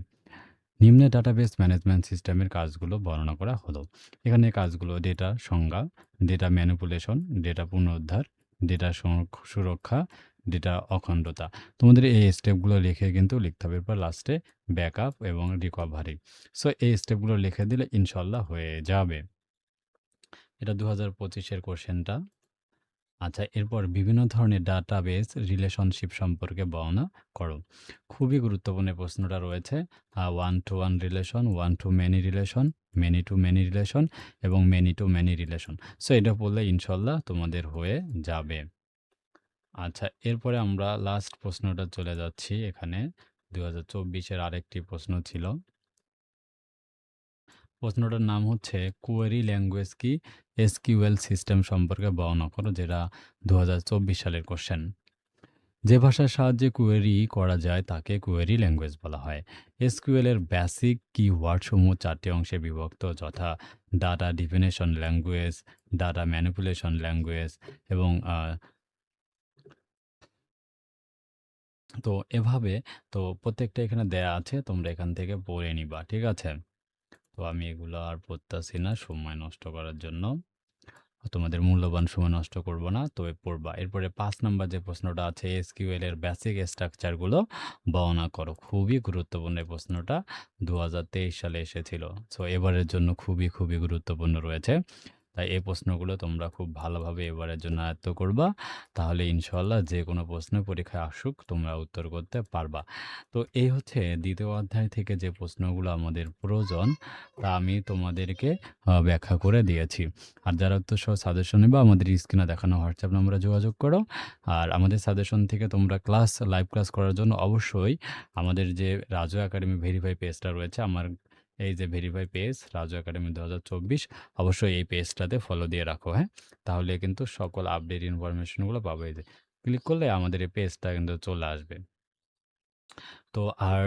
নিম্নে ডাটাবেস ম্যানেজমেন্ট সিস্টেমের কাজগুলো বর্ণনা করা হলো। এখানে কাজগুলো: ডেটা সংজ্ঞা, ডেটা ম্যানিপুলেশন, ডেটা পুনরুদ্ধার, ডেটা সুরক্ষা, ডেটা অখণ্ডতা। তোমাদের এই স্টেপগুলো লিখে কিন্তু লিখতে হবে। এরপর লাস্টে ব্যাকআপ এবং রিকভারি। সো এই স্টেপগুলো লিখে দিলে ইনশাল্লাহ হয়ে যাবে। এটা 2025-এর কোশ্চেনটা। আচ্ছা, এরপর বিভিন্ন ধরনের ডাটাবেস রিলেশনশিপ সম্পর্কে বর্ণনা করো। খুবই গুরুত্বপূর্ণ প্রশ্নটা রয়েছে। One to one relation, one to many relation, many to many relation এবং many to many relation. So এটা পড়লে ইনশাল্লাহ তোমাদের হয়ে যাবে। আচ্ছা, এরপরে আমরা লাস্ট প্রশ্নটা চলে যাচ্ছি। এখানে 2024-এর আরেকটি প্রশ্ন ছিল। প্রশ্নটার নাম হচ্ছে কোয়েরি ল্যাঙ্গুয়েজ কি? এসকিউএল সিস্টেম সম্পর্কে বর্ণনা করো, যেটা 2024 সালের কোশ্চেন। যে ভাষার সাহায্যে কোয়েরি করা যায় তাকে কোয়েরি ল্যাঙ্গুয়েজ বলা হয়। এসকিউএল এর বেসিক কিওয়ার্ডসমূহ 4টি অংশে বিভক্ত, যথা data definition language, data manipulation language এবং তো এভাবে, তো প্রত্যেকটা এখানে দেয়া আছে, তোমরা এখান থেকে পড়ে নিবা। ঠিক আছে, তো আমি এগুলো আর পড়তাছি না সময় নষ্ট করার জন্য। তোমাদের মূল্যবান সময় নষ্ট করব না, তবে পড়বা। এরপরে 5 নাম্বার যে প্রশ্নটা আছে, এসকিউএল এর বেসিক স্ট্রাকচারগুলো বর্ণনা করো। খুবই গুরুত্বপূর্ণ এই প্রশ্নটা, 2023 সালে এসেছিল। সো এবারের জন্য খুবই গুরুত্বপূর্ণ রয়েছে। তাই এই প্রশ্নগুলো তোমরা খুব ভালোভাবে এবারের জন্য আয়ত্ত করবা। তাহলে ইনশাল্লাহ যে কোনো প্রশ্ন পরীক্ষায় আসুক তোমরা উত্তর করতে পারবা। তো এই হচ্ছে দ্বিতীয় অধ্যায় থেকে যে প্রশ্নগুলো আমাদের প্রয়োজন, তা আমি তোমাদেরকে ব্যাখ্যা করে দিয়েছি। আর যারা উত্তরসহ সাজেশন নেবে আমাদের স্ক্রিনে দেখানো হোয়াটসঅ্যাপ নম্বরে যোগাযোগ করো। আর আমাদের সাজেশন থেকে তোমরা লাইভ ক্লাস করার জন্য অবশ্যই আমাদের যে রাজু একাডেমি ভেরিফাই পেজটা রয়েছে, আমার এই যে ভেরিফাই পেজ রাজু একাডেমি 2024, অবশ্যই এই পেজটাতে ফলো দিয়ে রাখো, হ্যাঁ? তাহলে কিন্তু সকল আপডেট ইনফরমেশনগুলো পাবে। এই যে ক্লিক করলে আমাদের এই পেজটা কিন্তু চলে আসবে। তো আর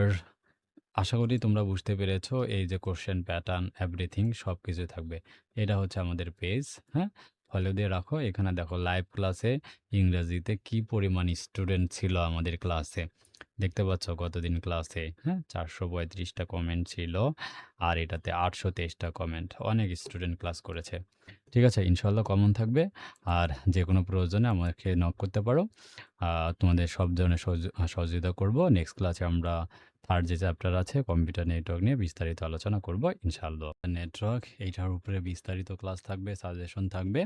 আশা করি তোমরা বুঝতে পেরেছো, এই যে কোশ্চেন প্যাটার্ন এভরিথিং সব কিছুই থাকবে। এটা হচ্ছে আমাদের পেজ, হ্যাঁ? ফলো দিয়ে রাখো। এখানে দেখো লাইভ ক্লাসে ইংরেজিতে কি পরিমাণ স্টুডেন্ট ছিল আমাদের ক্লাসে। দেখতে পাচ্ছ কতদিন ক্লাসে, হ্যাঁ? 435টা কমেন্ট ছিল, আর এটাতে 823টা কমেন্ট। অনেক স্টুডেন্ট ক্লাস করেছে। ঠিক আছে? ইনশাআল্লাহ কমন থাকবে। আর যে কোনো প্রয়োজনে আমাকে নক করতে পারো। তোমাদের সব ধরনের সহযোগিতা করব। নেক্সট ক্লাসে আমরা থার্ড যে চ্যাপ্টার আছে কম্পিউটার নেটওয়ার্ক নিয়ে বিস্তারিত আলোচনা করব ইনশাআল্লাহ। নেটওয়ার্ক এইটার উপরে বিস্তারিত ক্লাস থাকবে, সাজেশন থাকবে।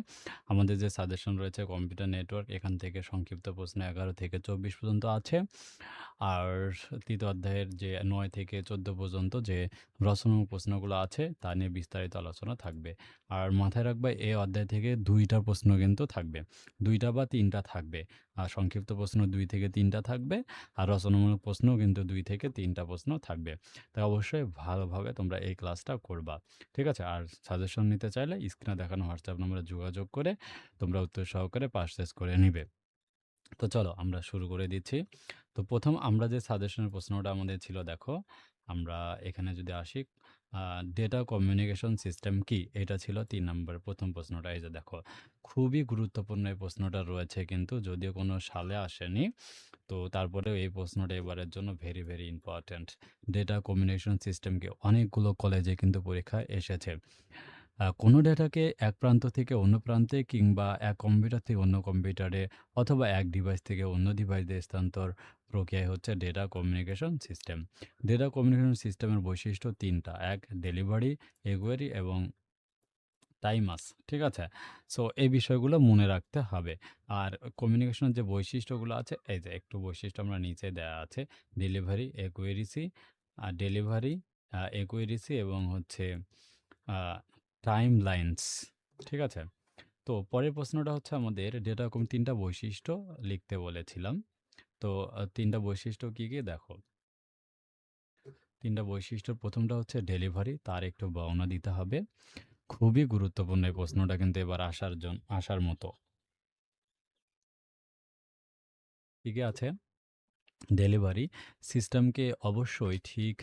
আমাদের যে সাজেশন রয়েছে কম্পিউটার নেটওয়ার্ক, এখান থেকে সংক্ষিপ্ত প্রশ্ন 11 থেকে 24 পর্যন্ত আছে। আর তৃতীয় অধ্যায়ের যে 9 থেকে 14 পর্যন্ত যে রচনামূলক প্রশ্নগুলো আছে তা নিয়ে বিস্তারিত আলোচনা থাকবে। আর মাথায় রাখবে এই অধ্যায় থেকে 2টা প্রশ্ন কিন্তু থাকবে, 2টা বা 3টা থাকবে। আর সংক্ষিপ্ত প্রশ্ন 2 থেকে 3টা থাকবে, আর রচনামূলক প্রশ্ন কিন্তু 2 থেকে 3টা প্রশ্ন থাকবে। তাই অবশ্যই ভালোভাবে তোমরা এই ক্লাসটা করবা। ঠিক আছে? আর সাজেশন নিতে চাইলে স্ক্রিনে দেখানো হোয়াটসঅ্যাপ নম্বরে যোগাযোগ করে তোমরা উত্তর সহকারে পারচেজ করে নিবে। তো চলো আমরা শুরু করে দিচ্ছি। তো প্রথম আমরা যে সাজেশনের প্রশ্নটা আমাদের ছিল, দেখো আমরা এখানে যদি আসি, ডেটা কমিউনিকেশন সিস্টেম কি, এটা ছিল 3 নম্বরের প্রথম প্রশ্নটা। এই যে দেখো খুবই গুরুত্বপূর্ণ এই প্রশ্নটা রয়েছে, কিন্তু যদিও কোনো সালে আসেনি, তো তারপরেও এই প্রশ্নটা এবারের জন্য very very important. Data communication system কি অনেকগুলো কলেজে কিন্তু পরীক্ষায় এসেছে। কোনো ডেটাকে এক প্রান্ত থেকে অন্য প্রান্তে, কিংবা এক কম্পিউটার থেকে অন্য কম্পিউটারে, অথবা এক ডিভাইস থেকে অন্য ডিভাইসে স্থানান্তর প্রক্রিয়াই হচ্ছে data communication system. Data communication সিস্টেমের বৈশিষ্ট্য 3টা: এক, ডেলিভারি, একুয়ারি এবং টাইমাস। ঠিক আছে? সো এই বিষয়গুলো মনে রাখতে হবে। আর কমিউনিকেশনের যে বৈশিষ্ট্যগুলো আছে, এই যে একটু বৈশিষ্ট্য আমরা নিচে দেওয়া আছে: ডেলিভারি, একুয়েরিসি, ডেলিভারি, একুয়েরিসি এবং হচ্ছে টাইম লাইন্স। ঠিক আছে? তো পরের প্রশ্নটা হচ্ছে আমাদের ডেটা 3টা বৈশিষ্ট্য লিখতে বলেছিলাম। তো 3টা বৈশিষ্ট্য কি কি দেখো। 3টা বৈশিষ্ট্য, প্রথমটা হচ্ছে ডেলিভারি, তার একটু বর্ণনা দিতে হবে। খুবই গুরুত্বপূর্ণ এই প্রশ্নটা কিন্তু এবার আসার মতো। ঠিক আছে? ডেলিভারি সিস্টেমকে অবশ্যই ঠিক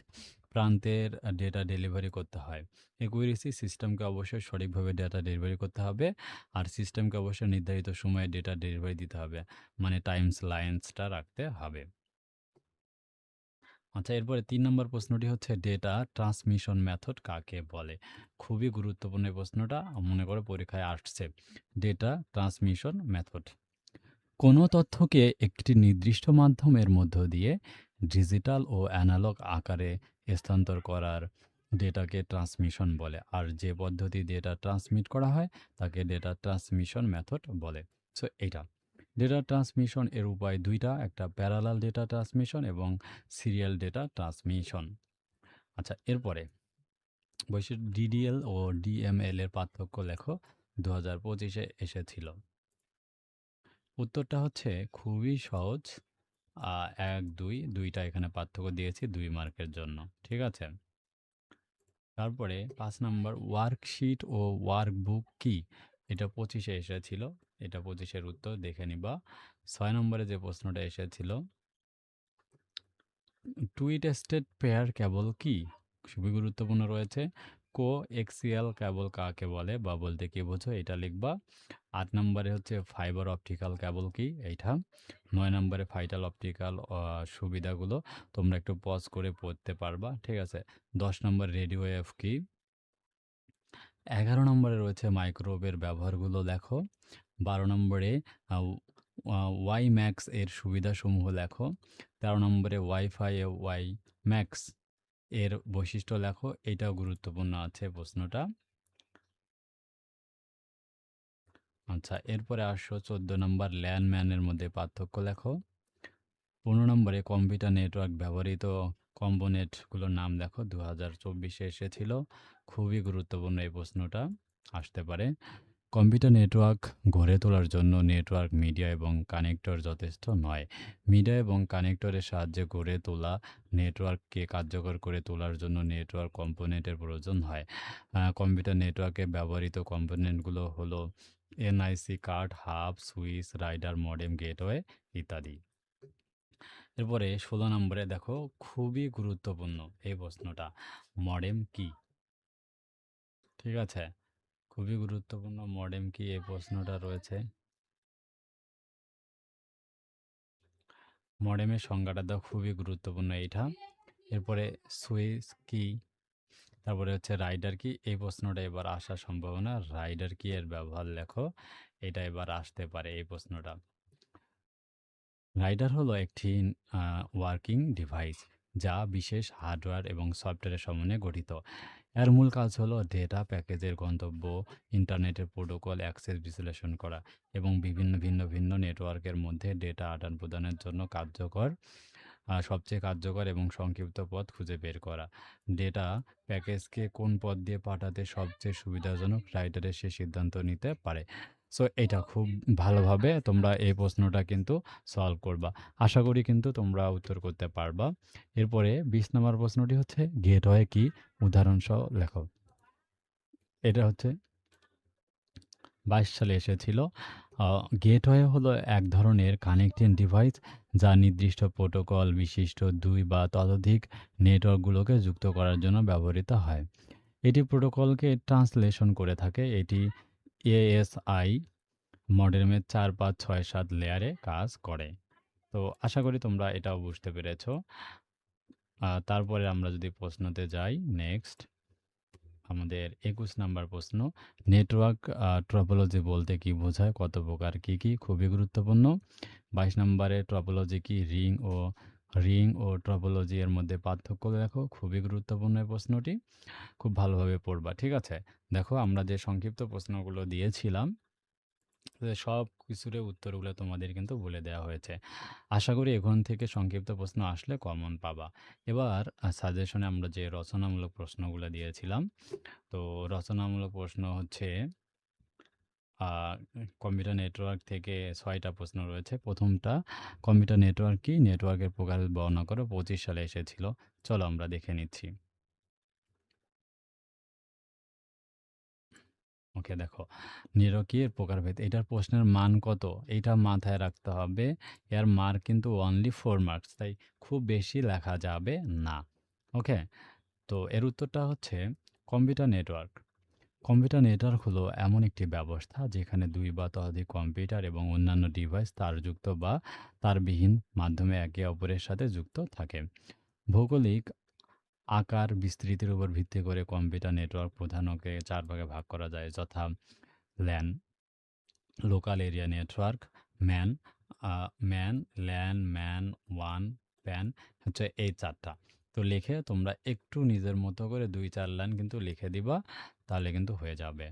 প্রান্তের ডেটা ডেলিভারি করতে হয়। একুরেসি সিস্টেমকে অবশ্যই সঠিকভাবে ডেটা ডেলিভারি করতে হবে। আর সিস্টেমকে অবশ্যই নির্ধারিত সময়ে ডেটা ডেলিভারি দিতে হবে, মানে টাইমস লাইন্সটা রাখতে হবে। আচ্ছা, এরপরে 3 নম্বর প্রশ্নটি হচ্ছে ডেটা ট্রান্সমিশন মেথড কাকে বলে। খুবই গুরুত্বপূর্ণ এই প্রশ্নটা, মনে করো পরীক্ষায় আসছে। ডেটা ট্রান্সমিশন মেথড কোনো তথ্যকে একটি নির্দিষ্ট মাধ্যমের মধ্য দিয়ে ডিজিটাল ও অ্যানালগ আকারে স্থানান্তর করার ডেটাকে ট্রান্সমিশন বলে। আর যে পদ্ধতি ডেটা ট্রান্সমিট করা হয় তাকে ডেটা ট্রান্সমিশন মেথড বলে। সো এইটা ডেটা ট্রান্সমিশন এর উপায় 2টা: একটা প্যারালাল ডেটা ট্রান্সমিশন এবং সিরিয়াল ডেটা ট্রান্সমিশন। আচ্ছা, এরপরে বৈশিষ্ট্য ডিডিএল ও ডিএমএল এর পার্থক্য লেখো, 2025-এ এসেছিল। উত্তরটা হচ্ছে খুবই সহজ। ১, ২টা এখানে পার্থক্য দিয়েছি 2 মার্কের জন্য। ঠিক আছে? তারপরে ৫ নাম্বার ওয়ার্কশিট ও ওয়ার্কবুক কি? এটা 25-এ এসেছিল। এটা 25-এর উত্তর দেখে নিবা। ৬ নম্বরে যে প্রশ্নটা এসেছিল, টুইটেস্টেড পেয়ার কেবল কি? খুবই গুরুত্বপূর্ণ রয়েছে। কোএক্সিয়াল কেবল কাকে বলে বা বলতে কি বোঝো, এটা লিখবা। ৮ নম্বরে হচ্ছে ফাইবার অপটিক্যাল কেবল কি, এইটা। ৯ নম্বরে ফাইটাল অপটিক্যাল সুবিধাগুলো তোমরা একটু পজ করে পড়তে পারবা। ঠিক আছে? ১০ নম্বর রেডিও ওয়েভ কি। ১১ নম্বরে রয়েছে মাইক্রোওয়েভের ব্যবহারগুলো লেখো। ১২ নম্বরে ওয়াই ম্যাক্স এর সুবিধাসমূহ লেখো। ১৩ নম্বরে ওয়াইফাই ওয়াই ম্যাক্স এর বৈশিষ্ট্য লেখো। এটাও গুরুত্বপূর্ণ আছে প্রশ্নটা। আচ্ছা, এরপরে আসো ১৪ নম্বর ল্যান্ডম্যানের মধ্যে পার্থক্য লেখো। ১৫ নম্বরে কম্পিউটার নেটওয়ার্ক ব্যবহৃত কম্পোনেন্টগুলোর নাম লেখো, 2024-এ এসেছিল। খুবই গুরুত্বপূর্ণ এই প্রশ্নটা, আসতে পারে। কম্পিউটার নেটওয়ার্ক গড়ে তোলার জন্য নেটওয়ার্ক, মিডিয়া এবং কানেক্টর যথেষ্ট নয়। মিডিয়া এবং কানেক্টরের সাহায্যে গড়ে তোলা নেটওয়ার্ককে কার্যকর করে তোলার জন্য নেটওয়ার্ক কম্পোনেন্টের প্রয়োজন হয়। কম্পিউটার নেটওয়ার্কে ব্যবহৃত কম্পোনেন্টগুলো হলো NIC card, hub, switch, router, modem, gateway ইত্যাদি। এরপরে 16 নম্বরে দেখো, খুবই গুরুত্বপূর্ণ এই প্রশ্নটা, মডেম কি? ঠিক আছে, খুবই গুরুত্বপূর্ণ, মডেম কি এই প্রশ্নটা রয়েছে। মডেমের সংজ্ঞাটা দাও, খুবই গুরুত্বপূর্ণ এইটা। এরপরে সুইচ কি, তারপরে হচ্ছে রাইডার কি, এই প্রশ্নটা এবার আসার সম্ভাবনা, রাইডার কি এর ব্যবহার লেখো, এটা এবার আসতে পারে এই প্রশ্নটা। রাইডার হলো একটি ওয়ার্কিং ডিভাইস যা বিশেষ হার্ডওয়্যার এবং সফটওয়্যারের সমন্বয়ে গঠিত। এর মূল কাজ হলো ডেটা প্যাকেজের গন্তব্য, ইন্টারনেটের প্রোটোকল অ্যাক্সেস বিশ্লেষণ করা এবং বিভিন্ন ভিন্ন ভিন্ন নেটওয়ার্কের মধ্যে ডেটা আদান প্রদানের জন্য সবচেয়ে কার্যকর এবং সংক্ষিপ্ত পথ খুঁজে বের করা। ডেটা প্যাকেজকে কোন পথ দিয়ে পাঠাতে সবচেয়ে সুবিধাজনক, রাইটারে সে সিদ্ধান্ত নিতে পারে। সো এটা খুব ভালোভাবে তোমরা এই প্রশ্নটা কিন্তু সলভ করবা। আশা করি কিন্তু তোমরা উত্তর করতে পারবা। এরপরে 20 নম্বর প্রশ্নটি হচ্ছে গেটওয়ে কি, উদাহরণসহ লেখো। এটা হচ্ছে 22 সালে এসেছিল। গেটওয়ে হলো এক ধরনের কানেক্টিং ডিভাইস যা নির্দিষ্ট প্রোটোকল বিশিষ্ট 2 বা ততোধিক নেটওয়ার্কগুলোকে যুক্ত করার জন্য ব্যবহৃত হয়। এটি প্রোটোকলকে ট্রান্সলেশন করে থাকে। এটি এএসআই মডেমের 4, 5, 6, 7 লেয়ারে কাজ করে। তো আশা করি তোমরা এটাও বুঝতে পেরেছ। তারপরে আমরা যদি প্রশ্নতে যাই, নেক্সট আমাদের 21 নাম্বার প্রশ্ন, নেটওয়ার্ক টপোলজি বলতে কি বোঝায়, কত প্রকার, কি কি, খুবই গুরুত্বপূর্ণ। 22 নম্বরে টপোলজি কি, রিং ও টপোলজি এর মধ্যে পার্থক্য দেখো, খুবই গুরুত্বপূর্ণ এই প্রশ্নটি, খুব ভালোভাবে পড়বা। ঠিক আছে, দেখো আমরা যে সংক্ষিপ্ত প্রশ্নগুলো দিয়েছিলাম সব কিছুর উত্তরগুলো তোমাদের কিন্তু বলে দেওয়া হয়েছে। আশা করি এখন থেকে সংক্ষিপ্ত প্রশ্ন আসলে কমন পাবা। এবার সাজেশনে আমরা যে রচনামূলক প্রশ্নগুলো দিয়েছিলাম, তো রচনামূলক প্রশ্ন হচ্ছে কম্পিউটার নেটওয়ার্ক থেকে 6টা প্রশ্ন রয়েছে। প্রথমটা, কম্পিউটার নেটওয়ার্ক কি, নেটওয়ার্কের প্রকার বর্ণনা করো, 25 সালে এসেছিল। চলো আমরা দেখে নিচ্ছি। ওকে, দেখো নিরকীর প্রকারভেদ, এটার প্রশ্নের মান কত, এইটা মাথায় রাখতে হবে। এর মার্ক কিন্তু অনলি 4 মার্কস, তাই খুব বেশি লেখা যাবে না। ওকে, তো এর উত্তরটা হচ্ছে কম্পিউটার নেটওয়ার্ক। কম্পিউটার নেটওয়ার্ক হলো এমন একটি ব্যবস্থা যেখানে 2 বা ততোধিক কম্পিউটার এবং অন্যান্য ডিভাইস তারযুক্ত বা তারবিহীন মাধ্যমে একে অপরের সাথে যুক্ত থাকে। ভৌগোলিক আকার বিস্তৃতির উপর ভিত্তি করে কম্পিউটার নেটওয়ার্ক প্রধানকে 4 ভাগে ভাগ করা যায়, যথা LAN, local area network, man, LAN, man, one, pan, হচ্ছে এই 4টা। তো লিখে তোমরা একটু নিজের মতো করে 2-4 লাইন কিন্তু লিখে দিবা, তাহলে কিন্তু হয়ে যাবে।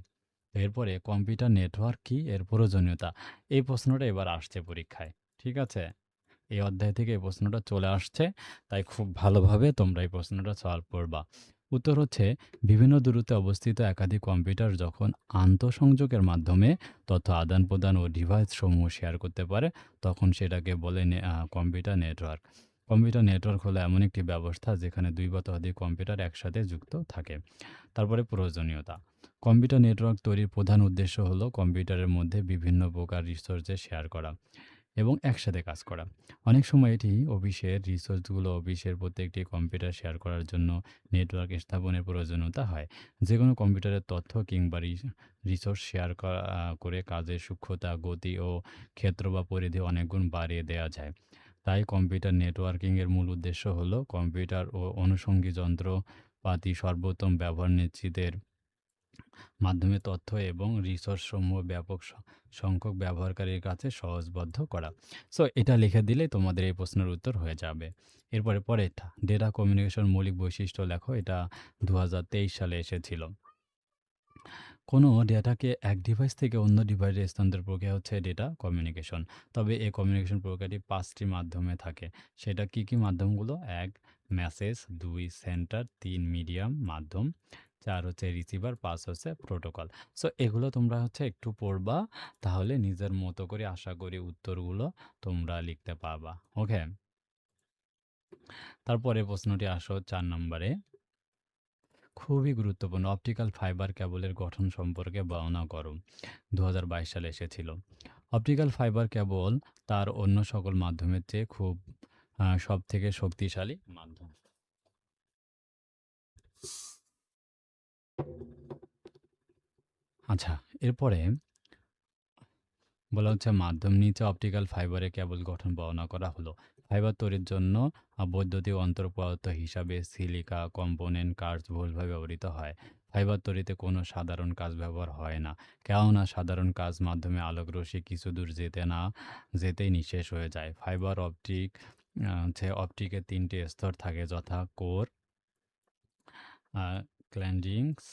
এরপরে কম্পিউটার নেটওয়ার্ক কি, এর প্রয়োজনীয়তা, এই প্রশ্নটা এবার আসছে পরীক্ষায়। ঠিক আছে, এই অধ্যায় থেকে এই প্রশ্নটা চলে আসছে, তাই খুব ভালোভাবে তোমরা এই প্রশ্নটা সলভ করবা। উত্তর হচ্ছে, বিভিন্ন দূরত্বে অবস্থিত একাধিক কম্পিউটার যখন আন্তঃসংযোগের মাধ্যমে তথ্য আদান প্রদান ও ডিভাইস সমূহ শেয়ার করতে পারে, তখন সেটাকে বলে কম্পিউটার নেটওয়ার্ক। কম্পিউটার নেটওয়ার্ক হলো এমন একটি ব্যবস্থা যেখানে 2 বা ততোধিক কম্পিউটার একসাথে যুক্ত থাকে। তারপরে প্রয়োজনীয়তা, কম্পিউটার নেটওয়ার্ক তৈরির প্রধান উদ্দেশ্য হলো কম্পিউটারের মধ্যে বিভিন্ন প্রকার রিসোর্সেস শেয়ার করা এবং একসাথে কাজ করা। অনেক সময় এটি অফিসের প্রত্যেকটি কম্পিউটার শেয়ার করার জন্য নেটওয়ার্ক স্থাপনের প্রয়োজনীয়তা হয়। যে কোনো কম্পিউটারের তথ্য কিংবা রিসোর্স শেয়ার করে কাজের সূক্ষ্মতা, গতি ও ক্ষেত্র বা পরিধি অনেক গুণ বাড়িয়ে দেওয়া যায়। তাই কম্পিউটার নেটওয়ার্কিংয়ের মূল উদ্দেশ্য হলো কম্পিউটার ও অনুষঙ্গী যন্ত্রপাতি সর্বোত্তম ব্যবহার নিশ্চিতের মাধ্যমে তথ্য এবং রিসোর্স সমূহ ব্যাপক সংখ্যক ব্যবহারকারীর কাছে সহজবদ্ধ করা। সো এটা লিখে দিলেই তোমাদের এই প্রশ্নের উত্তর হয়ে যাবে। এরপরে পরেরটা, ডেটা কমিউনিকেশন মৌলিক বৈশিষ্ট্য লেখো, এটা 2023 সালে এসেছিল। কোনো ডেটাকে এক ডিভাইস থেকে অন্য ডিভাইসে স্থানান্তর প্রক্রিয়া হচ্ছে ডেটা কমিউনিকেশন। তবে এই কমিউনিকেশন প্রক্রিয়াটি 5টি মাধ্যমে থাকে। সেটা কি কি মাধ্যমগুলো? 1 মেসেজ, 2 সেন্টার, 3 মিডিয়াম মাধ্যম, 4 হচ্ছে রিসিভার, 5 হচ্ছে প্রোটোকল। সো এগুলো তোমরা হচ্ছে একটু পড়বা, তাহলে নিজের মতো করে আশা করি উত্তরগুলো তোমরা লিখতে পারবা। ওকে? তারপরে প্রশ্নটি আসো 4 নম্বরে। খুবই গুরুত্বপূর্ণ, অপটিক্যাল ফাইবার কেবলের গঠন সম্পর্কে বর্ণনা করো। 2022 সালে এসেছিল। অপটিক্যাল ফাইবার কেবল তার অন্য সকল মাধ্যমের চেয়ে খুব সবথেকে শক্তিশালী মাধ্যম। আচ্ছা, এরপরে বলা হচ্ছে মাধ্যম নিচে অপটিক্যাল ফাইবারের কেবল গঠন বর্ণনা করা হলো। ফাইবার তৈরির জন্য বৈদ্যুতিক অন্তর্পদার্থ হিসাবে সিলিকা কম্পোনেন্ট কার্স বহুলভাবে ব্যবহৃত হয়। ফাইবার তৈরিতে কোনো সাধারণ কাজ ব্যবহার হয় না, কেননা সাধারণ কাজ মাধ্যমে আলোক রশ্মি কিছু দূর যেতেই নিঃশেষ হয়ে যায়। ফাইবার অপটিক হচ্ছে অপটিকের 3টি স্তর থাকে, যথা কোর, ক্ল্যান্ডিংস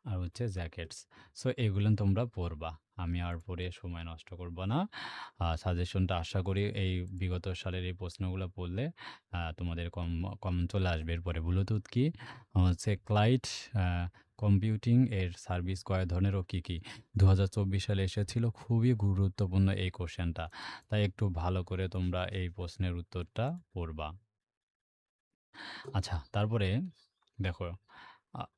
আর হচ্ছে জ্যাকেটস। সো এগুলো তোমরা পড়বা। আমি আর পড়ে সময় নষ্ট করব না। সাজেশনটা আশা করি এই বিগত সালের এই প্রশ্নগুলো পড়লে তোমাদের কমন চলে আসবে। এরপরে ব্লুটুথ কি? হচ্ছে ক্লাউড কম্পিউটিং এর সার্ভিস কয় ধরনের ও কী, কী? 2024 সালে এসেছিল। খুবই গুরুত্বপূর্ণ এই কোশ্চেনটা। তাই একটু ভালো করে তোমরা এই প্রশ্নের উত্তরটা পড়বা। আচ্ছা, তারপরে দেখো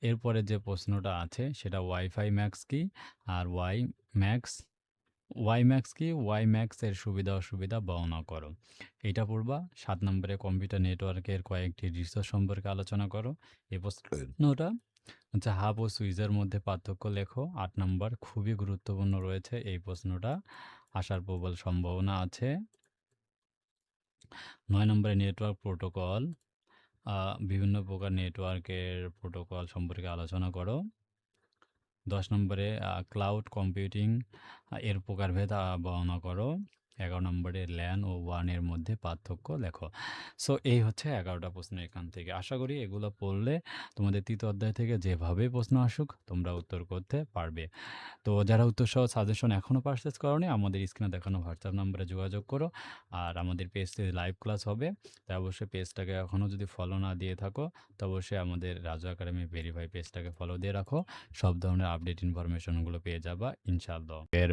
এরপরে যে প্রশ্নটা আছে সেটা ওয়াইফাই ম্যাক্স কি? আর ওয়াই ম্যাক্স কি? ওয়াই ম্যাক্স এর সুবিধা অসুবিধা বর্ণনা করো। এটা পড়বা। 7 নম্বরে কম্পিউটার নেটওয়ার্কের কয়েকটি রিসোর্স সম্পর্কে আলোচনা করো। এই প্রশ্নটা হচ্ছে হাব ও সুইচের মধ্যে পার্থক্য লেখো। 8 নম্বর খুবই গুরুত্বপূর্ণ রয়েছে এই প্রশ্নটা, আসার প্রবল সম্ভাবনা আছে। 9 নম্বরে নেটওয়ার্ক প্রোটোকল, বিভিন্ন প্রকার নেটওয়ার্কের প্রোটোকল সম্পর্কে আলোচনা করো। 10 নম্বরে ক্লাউড কম্পিউটিং এর প্রকারভেদ বর্ণনা করো। 11 নম্বরে ল্যান ও ওয়ান এর মধ্যে পার্থক্য লেখো। সো এই হচ্ছে 11টা প্রশ্ন এখান থেকে। আশা করি এগুলো পড়লে তোমাদের 3য় অধ্যায় থেকে যেভাবে প্রশ্ন আসুক তোমরা উত্তর করতে পারবে। তো যারা উত্তরসহ সাজেশন এখনও পারচেজ করোনি, আমাদের স্ক্রিনে দেখানো হোয়াটসঅ্যাপ নম্বরে যোগাযোগ করো। আর আমাদের পেজে লাইভ ক্লাস হবে, তাই অবশ্যই পেজটাকে এখনও যদি ফলো না দিয়ে থাকো তো অবশ্যই আমাদের রাজু একাডেমি ভেরিফাই পেজটাকে ফলো দিয়ে রাখো। সব ধরনের আপডেট ইনফরমেশনগুলো পেয়ে যাবা ইনশাআল্লাহ। এর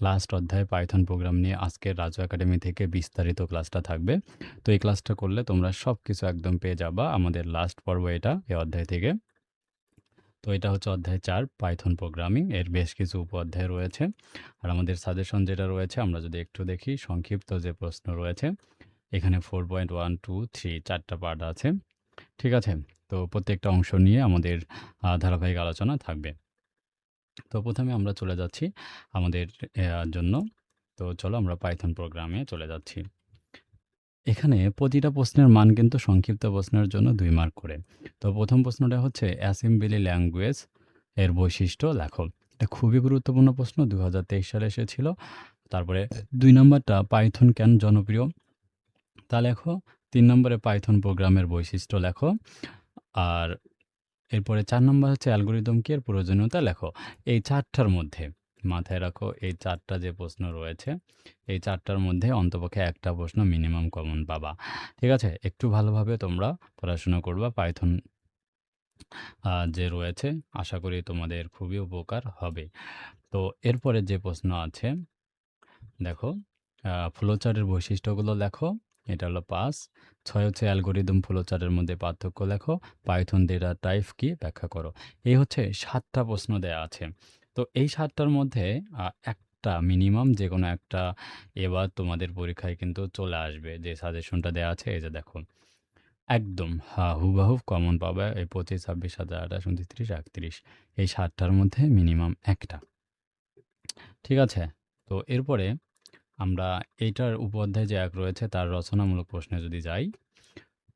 লাস্ট অধ্যায় পাইথন প্রোগ্রাম নিয়ে আজকের রাজু একাডেমি থেকে বিস্তারিত ক্লাসটা থাকবে। তো এই ক্লাসটা করলে তোমরা সব কিছু একদম পেয়ে যাবা। আমাদের লাস্ট পর্ব এটা এই অধ্যায় থেকে। তো এটা হচ্ছে অধ্যায় 4 পাইথন প্রোগ্রামিং, এর বেশ কিছু উপঅধ্যায় রয়েছে। আর আমাদের সাজেশন যেটা রয়েছে আমরা যদি একটু দেখি, সংক্ষিপ্ত যে প্রশ্ন রয়েছে এখানে 4.1, 2, 3 4টা পার্ট আছে। ঠিক আছে? তো প্রত্যেকটা অংশ নিয়ে আমাদের ধারাবাহিক আলোচনা থাকবে। তো প্রথমে আমরা চলে যাচ্ছি আমাদের জন্য। তো চলো আমরা পাইথন প্রোগ্রামে চলে যাচ্ছি। এখানে প্রতিটা প্রশ্নের মান কিন্তু সংক্ষিপ্ত প্রশ্নের জন্য 2 মার্ক করে। তো প্রথম প্রশ্নটা হচ্ছে অ্যাসেম্বলি ল্যাঙ্গুয়েজ এর বৈশিষ্ট্য লেখো। এটা খুবই গুরুত্বপূর্ণ প্রশ্ন, 2023 সালে এসেছিল। তারপরে 2 নম্বরটা পাইথন কেন জনপ্রিয় তা লেখো। 3 নম্বরে পাইথন প্রোগ্রামের বৈশিষ্ট্য লেখো। আর এরপরে 4 নম্বর হচ্ছে অ্যালগরিদম কি এর প্রয়োজনীয়তা লেখো। এই 4টার মধ্যে মাথায় রাখো, এই 4টা যে প্রশ্ন রয়েছে এই 4টার মধ্যে অন্তপক্ষে একটা প্রশ্ন মিনিমাম কমন পাবা। ঠিক আছে? একটু ভালোভাবে তোমরা পড়াশোনা করবা। পাইথন যে রয়েছে আশা করি তোমাদের খুবই উপকার হবে। তো এরপরে যে প্রশ্ন আছে দেখো, ফ্লোচার্টের বৈশিষ্ট্যগুলো লেখো। এটা হলো 5। 6 হচ্ছে অ্যালগরিদম ফ্লোচার্টের মধ্যে পার্থক্য লেখো। পাইথন ডেটা টাইপ কি ব্যাখ্যা করো। এই হচ্ছে 7টা প্রশ্ন দেয়া আছে। তো এই 7টার মধ্যে একটা মিনিমাম যেকোনো একটা এবার তোমাদের পরীক্ষায় কিন্তু চলে আসবে। যে সাজেশনটা দেয়া আছে এই যে দেখো, একদম হুবহু কমন পাবে এই 25, 26, 27, 28, 29, 30, 31 এই 7টার মধ্যে মিনিমাম একটা। ঠিক আছে? তো এরপরে আমরা এইটার উপঅধ্যায় যে 1 রয়েছে তার রচনামূলক প্রশ্নে যদি যাই,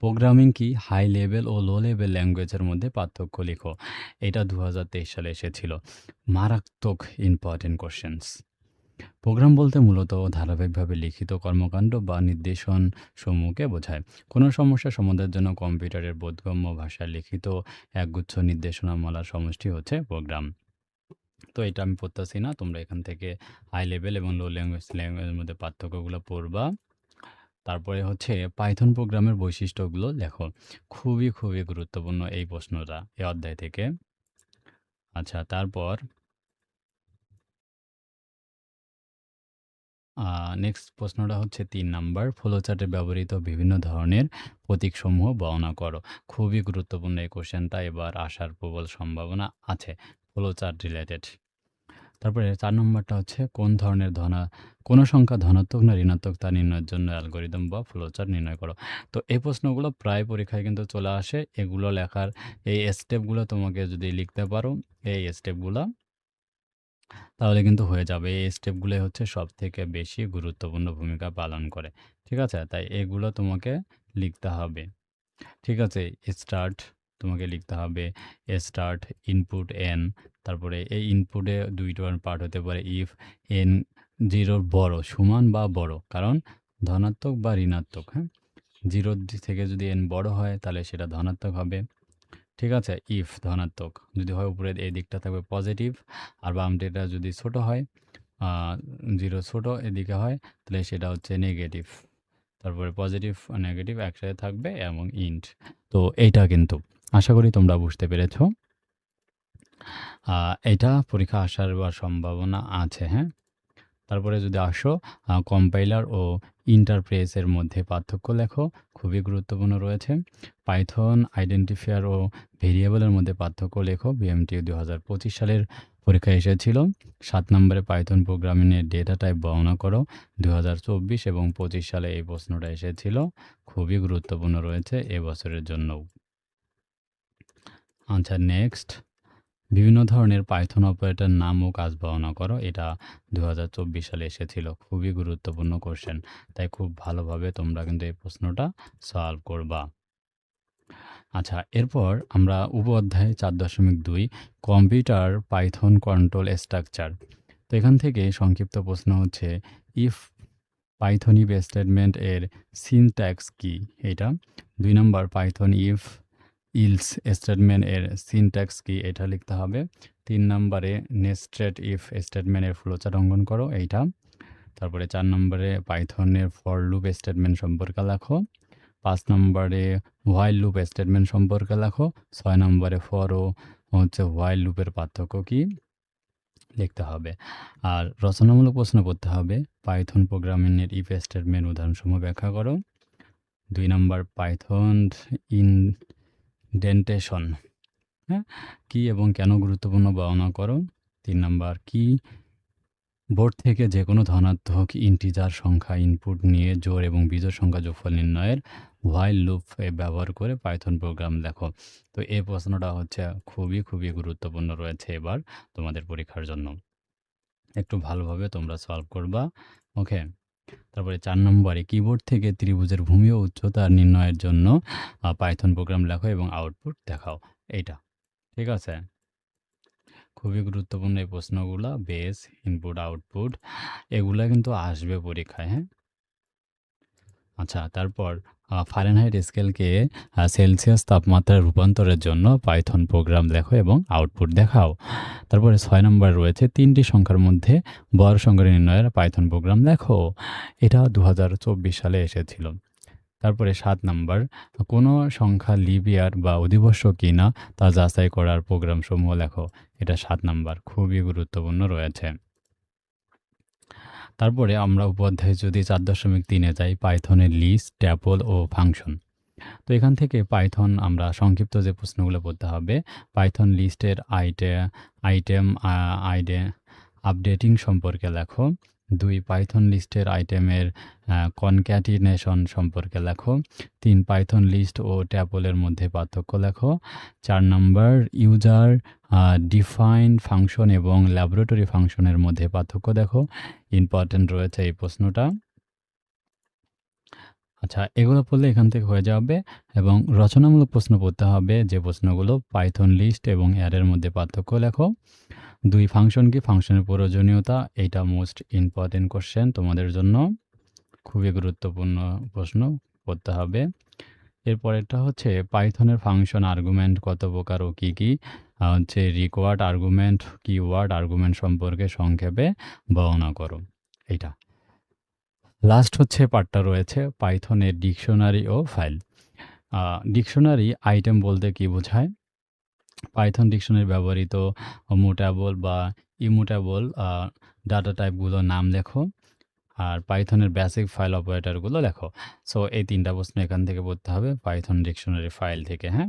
প্রোগ্রামিং কি? হাই লেভেল ও লো লেভেল ল্যাঙ্গুয়েজের মধ্যে পার্থক্য লিখো। এটা 2023 সালে এসেছিল। মারাত্মক ইম্পর্টেন্ট কোশ্চেনস। প্রোগ্রাম বলতে মূলত ধারাবাহিকভাবে লিখিত কর্মকাণ্ড বা নির্দেশন সমূহকে বোঝায়। কোনো সমস্যা সমাধানের জন্য কম্পিউটারের বোধগম্য ভাষায় লিখিত একগুচ্ছ নির্দেশনামালার সমষ্টি হচ্ছে প্রোগ্রাম। তো এটা আমি পড়তেছি না, তোমরা এখান থেকে হাই লেভেল এবং লো ল্যাঙ্গুয়েজের মধ্যে পার্থক্যগুলো পড়বা। তারপরে হচ্ছে পাইথন প্রোগ্রামের বৈশিষ্ট্যগুলো লেখো। খুবই গুরুত্বপূর্ণ এই প্রশ্নটা এই অধ্যায় থেকে। আচ্ছা, তারপর নেক্সট প্রশ্নটা হচ্ছে ৩ নাম্বার, ফ্লোচার্টে ব্যবহৃত বিভিন্ন ধরনের প্রতীকসমূহ বর্ণনা করো। খুবই গুরুত্বপূর্ণ এই কোশ্চেনটা, এবার আসার প্রবল সম্ভাবনা আছে ফ্লোচার্ট রিলেটেড। তারপরে ৪ নম্বরটা হচ্ছে কোন সংখ্যা ধনাত্মক না ঋণাত্মক তা নির্ণয়ের জন্য অ্যালগরিদম বা ফ্লোচার্ট নির্ণয় করো। তো এই প্রশ্নগুলো প্রায় পরীক্ষায় কিন্তু চলে আসে। এগুলো লেখার এই স্টেপগুলো তোমাকে যদি লিখতে পারো, এই স্টেপগুলা, তাহলে কিন্তু হয়ে যাবে। এই স্টেপগুলোই হচ্ছে সবথেকে বেশি গুরুত্বপূর্ণ ভূমিকা পালন করে। ঠিক আছে? তাই এগুলো তোমাকে লিখতে হবে। ঠিক আছে? স্টার্ট তোমাকে লিখতে হবে। স্টার্ট, ইনপুট n, তারপরে এই ইনপুটে ২ টো পার্ট হতে পারে। ইফ n 0 এর বড়, সমান বা বড়, কারণ ধনাত্মক বা ঋণাত্মক, হ্যাঁ? 0 থেকে যদি n বড় হয় তাহলে সেটা ধনাত্মক হবে। ঠিক আছে? ইফ ধনাত্মক যদি হয়, উপরের এই দিকটা থাকবে পজিটিভ, আর বাম দিকটা যদি ছোট হয়, 0 ছোট এদিকে হয়, তাহলে সেটা হচ্ছে নেগেটিভ। তারপরে পজিটিভ আর নেগেটিভ একসাথে থাকবে এবং ইন্ট। তো এইটা কিন্তু আশা করি তোমরা বুঝতে পেরেছ। এটা পরীক্ষা আসার বা সম্ভাবনা আছে, হ্যাঁ? তারপরে যদি আসো, কম্পাইলার ও ইন্টারপ্রেসের মধ্যে পার্থক্য লেখো। খুবই গুরুত্বপূর্ণ রয়েছে। পাইথন আইডেন্টিফায়ার ও ভেরিয়েবলের মধ্যে পার্থক্য লেখো। বিএমটি 2025 সালের পরীক্ষায় এসেছিল। ৭ নম্বরে পাইথন প্রোগ্রামিংয়ের ডেটা টাইপ বর্ণনা করো। 2024 এবং 25 সালে এই প্রশ্নটা এসেছিল। খুবই গুরুত্বপূর্ণ রয়েছে এবছরের জন্যও। আচ্ছা, নেক্সট, বিভিন্ন ধরনের পাইথন অপারেটর নাম ও কাজ বর্ণনা করো। এটা 2024 সালে এসেছিল। খুবই গুরুত্বপূর্ণ কোশ্চেন, তাই খুব ভালোভাবে তোমরা কিন্তু এই প্রশ্নটা সলভ করবা। আচ্ছা, এরপর আমরা উপ-অধ্যায় 4.2 কম্পিউটার পাইথন কন্ট্রোল স্ট্রাকচার। তো এখান থেকে সংক্ষিপ্ত প্রশ্ন হচ্ছে, ইফ পাইথন ইফ স্টেটমেন্ট এর সিনট্যাক্স কি? এটা 2 নম্বর, পাইথন ইফ ইলস স্টেটমেন্ট এর সিনট্যাক্স কি? এটা লিখতে হবে। 3 নম্বরে নেস্টেড ইফ স্টেটমেন্ট এর ফ্লোচার্ট অঙ্কন করো, এইটা। তারপরে 4 নম্বরে পাইথনের ফর লুপ স্টেটমেন্ট সম্পর্কে লেখো। 5 নম্বরে হোয়াইল লুপ স্টেটমেন্ট সম্পর্কে লেখো। 6 নম্বরে ফর ও হোয়াইল লুপের পার্থক্য কি? লিখতে হবে। আর রচনামূলক প্রশ্ন করতে হবে। পাইথন প্রোগ্রামিংয়ের ইফ স্টেটমেন্ট উদাহরণসমূহ ব্যাখ্যা করো। 2 নম্বর, পাইথন ইনডেন্টেশন, হ্যাঁ, কি এবং কেন গুরুত্বপূর্ণ বর্ণনা করো। 3 নম্বর, কি বোর্ড থেকে যে কোনো ধনাত্মক ইন্টিজার সংখ্যা ইনপুট নিয়ে জোড় এবং বিজোড় সংখ্যা যোগফল নির্ণয়ের হোয়াইল লুপ ব্যবহার করে পাইথন প্রোগ্রাম লেখো। তো এই প্রশ্নটা হচ্ছে খুবই গুরুত্বপূর্ণ রয়েছে এবার তোমাদের পরীক্ষার জন্য। একটু ভালোভাবে তোমরা সলভ করবা। ওকে? তারপরে 4 নম্বরে কিবোর্ড থেকে ত্রিভুজের ভূমি ও উচ্চতা নির্ণয়ের জন্য পাইথন প্রোগ্রাম লেখো এবং আউটপুট দেখাও। এইটা। ঠিক আছে? খুবই গুরুত্বপূর্ণ এই প্রশ্নগুলা। বেস, ইনপুট, আউটপুট এগুলা কিন্তু আসবে পরীক্ষায়, হ্যাঁ? আচ্ছা, তারপর ফারেনহাইট স্কেলকে সেলসিয়াস তাপমাত্রায় রূপান্তরের জন্য পাইথন প্রোগ্রাম লেখো এবং আউটপুট দেখাও। তারপরে 6 নম্বর রয়েছে 3টি সংখ্যার মধ্যে বড় সংখ্যা নির্ণয়ের পাইথন প্রোগ্রাম লেখো। এটা 2024 সালে এসেছিল। তারপরে 7 নাম্বার, কোনো সংখ্যা লিপ ইয়ার বা অধিবর্ষ কিনা তা যাচাই করার প্রোগ্রামসমূহ লেখো। এটা 7 নাম্বার, খুবই গুরুত্বপূর্ণ রয়েছে। তারপরে আমরা উপ-অধ্যায় যদি 4.3-এ যাই, পাইথনের লিস্ট, ট্যাপল ও ফাংশন। তো এখান থেকে পাইথন আমরা সংক্ষিপ্ত যে প্রশ্নগুলো পড়তে হবে, পাইথন লিস্টের আইটেম আপডেটিং সম্পর্কে লেখো। 2, পাইথন লিস্টের আইটেমের কনক্যাটিনেশন সম্পর্কে লেখো। 3, পাইথন লিস্ট ও ট্যাপলের মধ্যে পার্থক্য লেখো। 4 নম্বর, ইউজার ডিফাইন্ড ফাংশন এবং ল্যাবরেটরি ফাংশনের মধ্যে পার্থক্য দেখো। ইম্পর্টেন্ট রয়েছে এই প্রশ্নটা। আচ্ছা, এগুলো পড়লে এখান থেকে হয়ে যাবে এবং রচনামূলক প্রশ্ন পড়তে হবে, যে প্রশ্নগুলো পাইথন লিস্ট এবং অ্যারের মধ্যে পার্থক্য লেখো। 2, ফাংশন কি? ফাংশনের প্রয়োজনীয়তা, এইটা মোস্ট ইম্পর্টেন্ট কোশ্চেন তোমাদের জন্য। খুবই গুরুত্বপূর্ণ প্রশ্ন পড়তে হবে। এরপরেরটা হচ্ছে পাইথনের ফাংশন আর্গুমেন্ট কত প্রকার ও কী কী? হচ্ছে রিকোয়ার্ড আর্গুমেন্ট, কিওয়ার্ড আর্গুমেন্ট সম্পর্কে সংক্ষেপে বর্ণনা করো। এইটা। লাস্ট হচ্ছে পার্টটা রয়েছে পাইথনের ডিকশনারি ও ফাইল। ডিকশনারি আইটেম বলতে কি বোঝায়? পাইথন ডিকশনারি ব্যবহৃত মুটেবল বা ইমুটেবল ডাটা টাইপগুলোর নাম লেখো। আর পাইথনের বেসিক ফাইল অপারেটরগুলো লেখো। সো এই ৩ টা প্রশ্ন এখান থেকে পড়তে হবে পাইথন ডিকশনারি ফাইল থেকে, হ্যাঁ?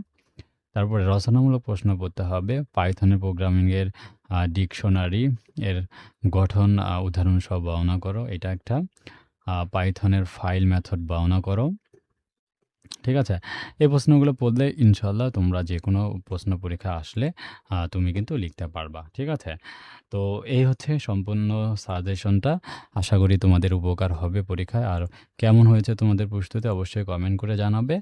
তারপরে রচনামূলক প্রশ্ন পড়তে হবে পাইথনের প্রোগ্রামিংয়ের ডিকশনারি এর গঠন উদাহরণসহ বর্ণনা করো। এটা একটা। পাইথনের ফাইল মেথড বর্ণনা করো। ঠিক আছে? এই প্রশ্নগুলো পড়লে ইনশাআল্লাহ তোমরা যেকোনো প্রশ্ন পরীক্ষায় আসলে তুমি কিন্তু লিখতে পারবা। ঠিক আছে? তো এই হচ্ছে সম্পূর্ণ সাজেশনটা। আশা করি তোমাদের উপকার হবে পরীক্ষায়। আর কেমন হয়েছে তোমাদের প্রস্তুতি অবশ্যই কমেন্ট করে জানাবে।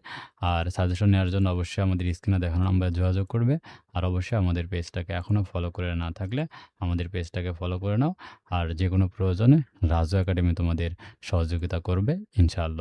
আর সাজেশন নেওয়ার জন্য অবশ্যই আমাদের স্ক্রিনে দেখানো নাম্বারে যোগাযোগ করবে। আর অবশ্যই আমাদের পেজটাকে এখনও ফলো করে না থাকলে আমাদের পেজটাকে ফলো করে নাও। আর যেকোনো প্রয়োজনে রাজু একাডেমি তোমাদের সহযোগিতা করবে ইনশাআল্লাহ।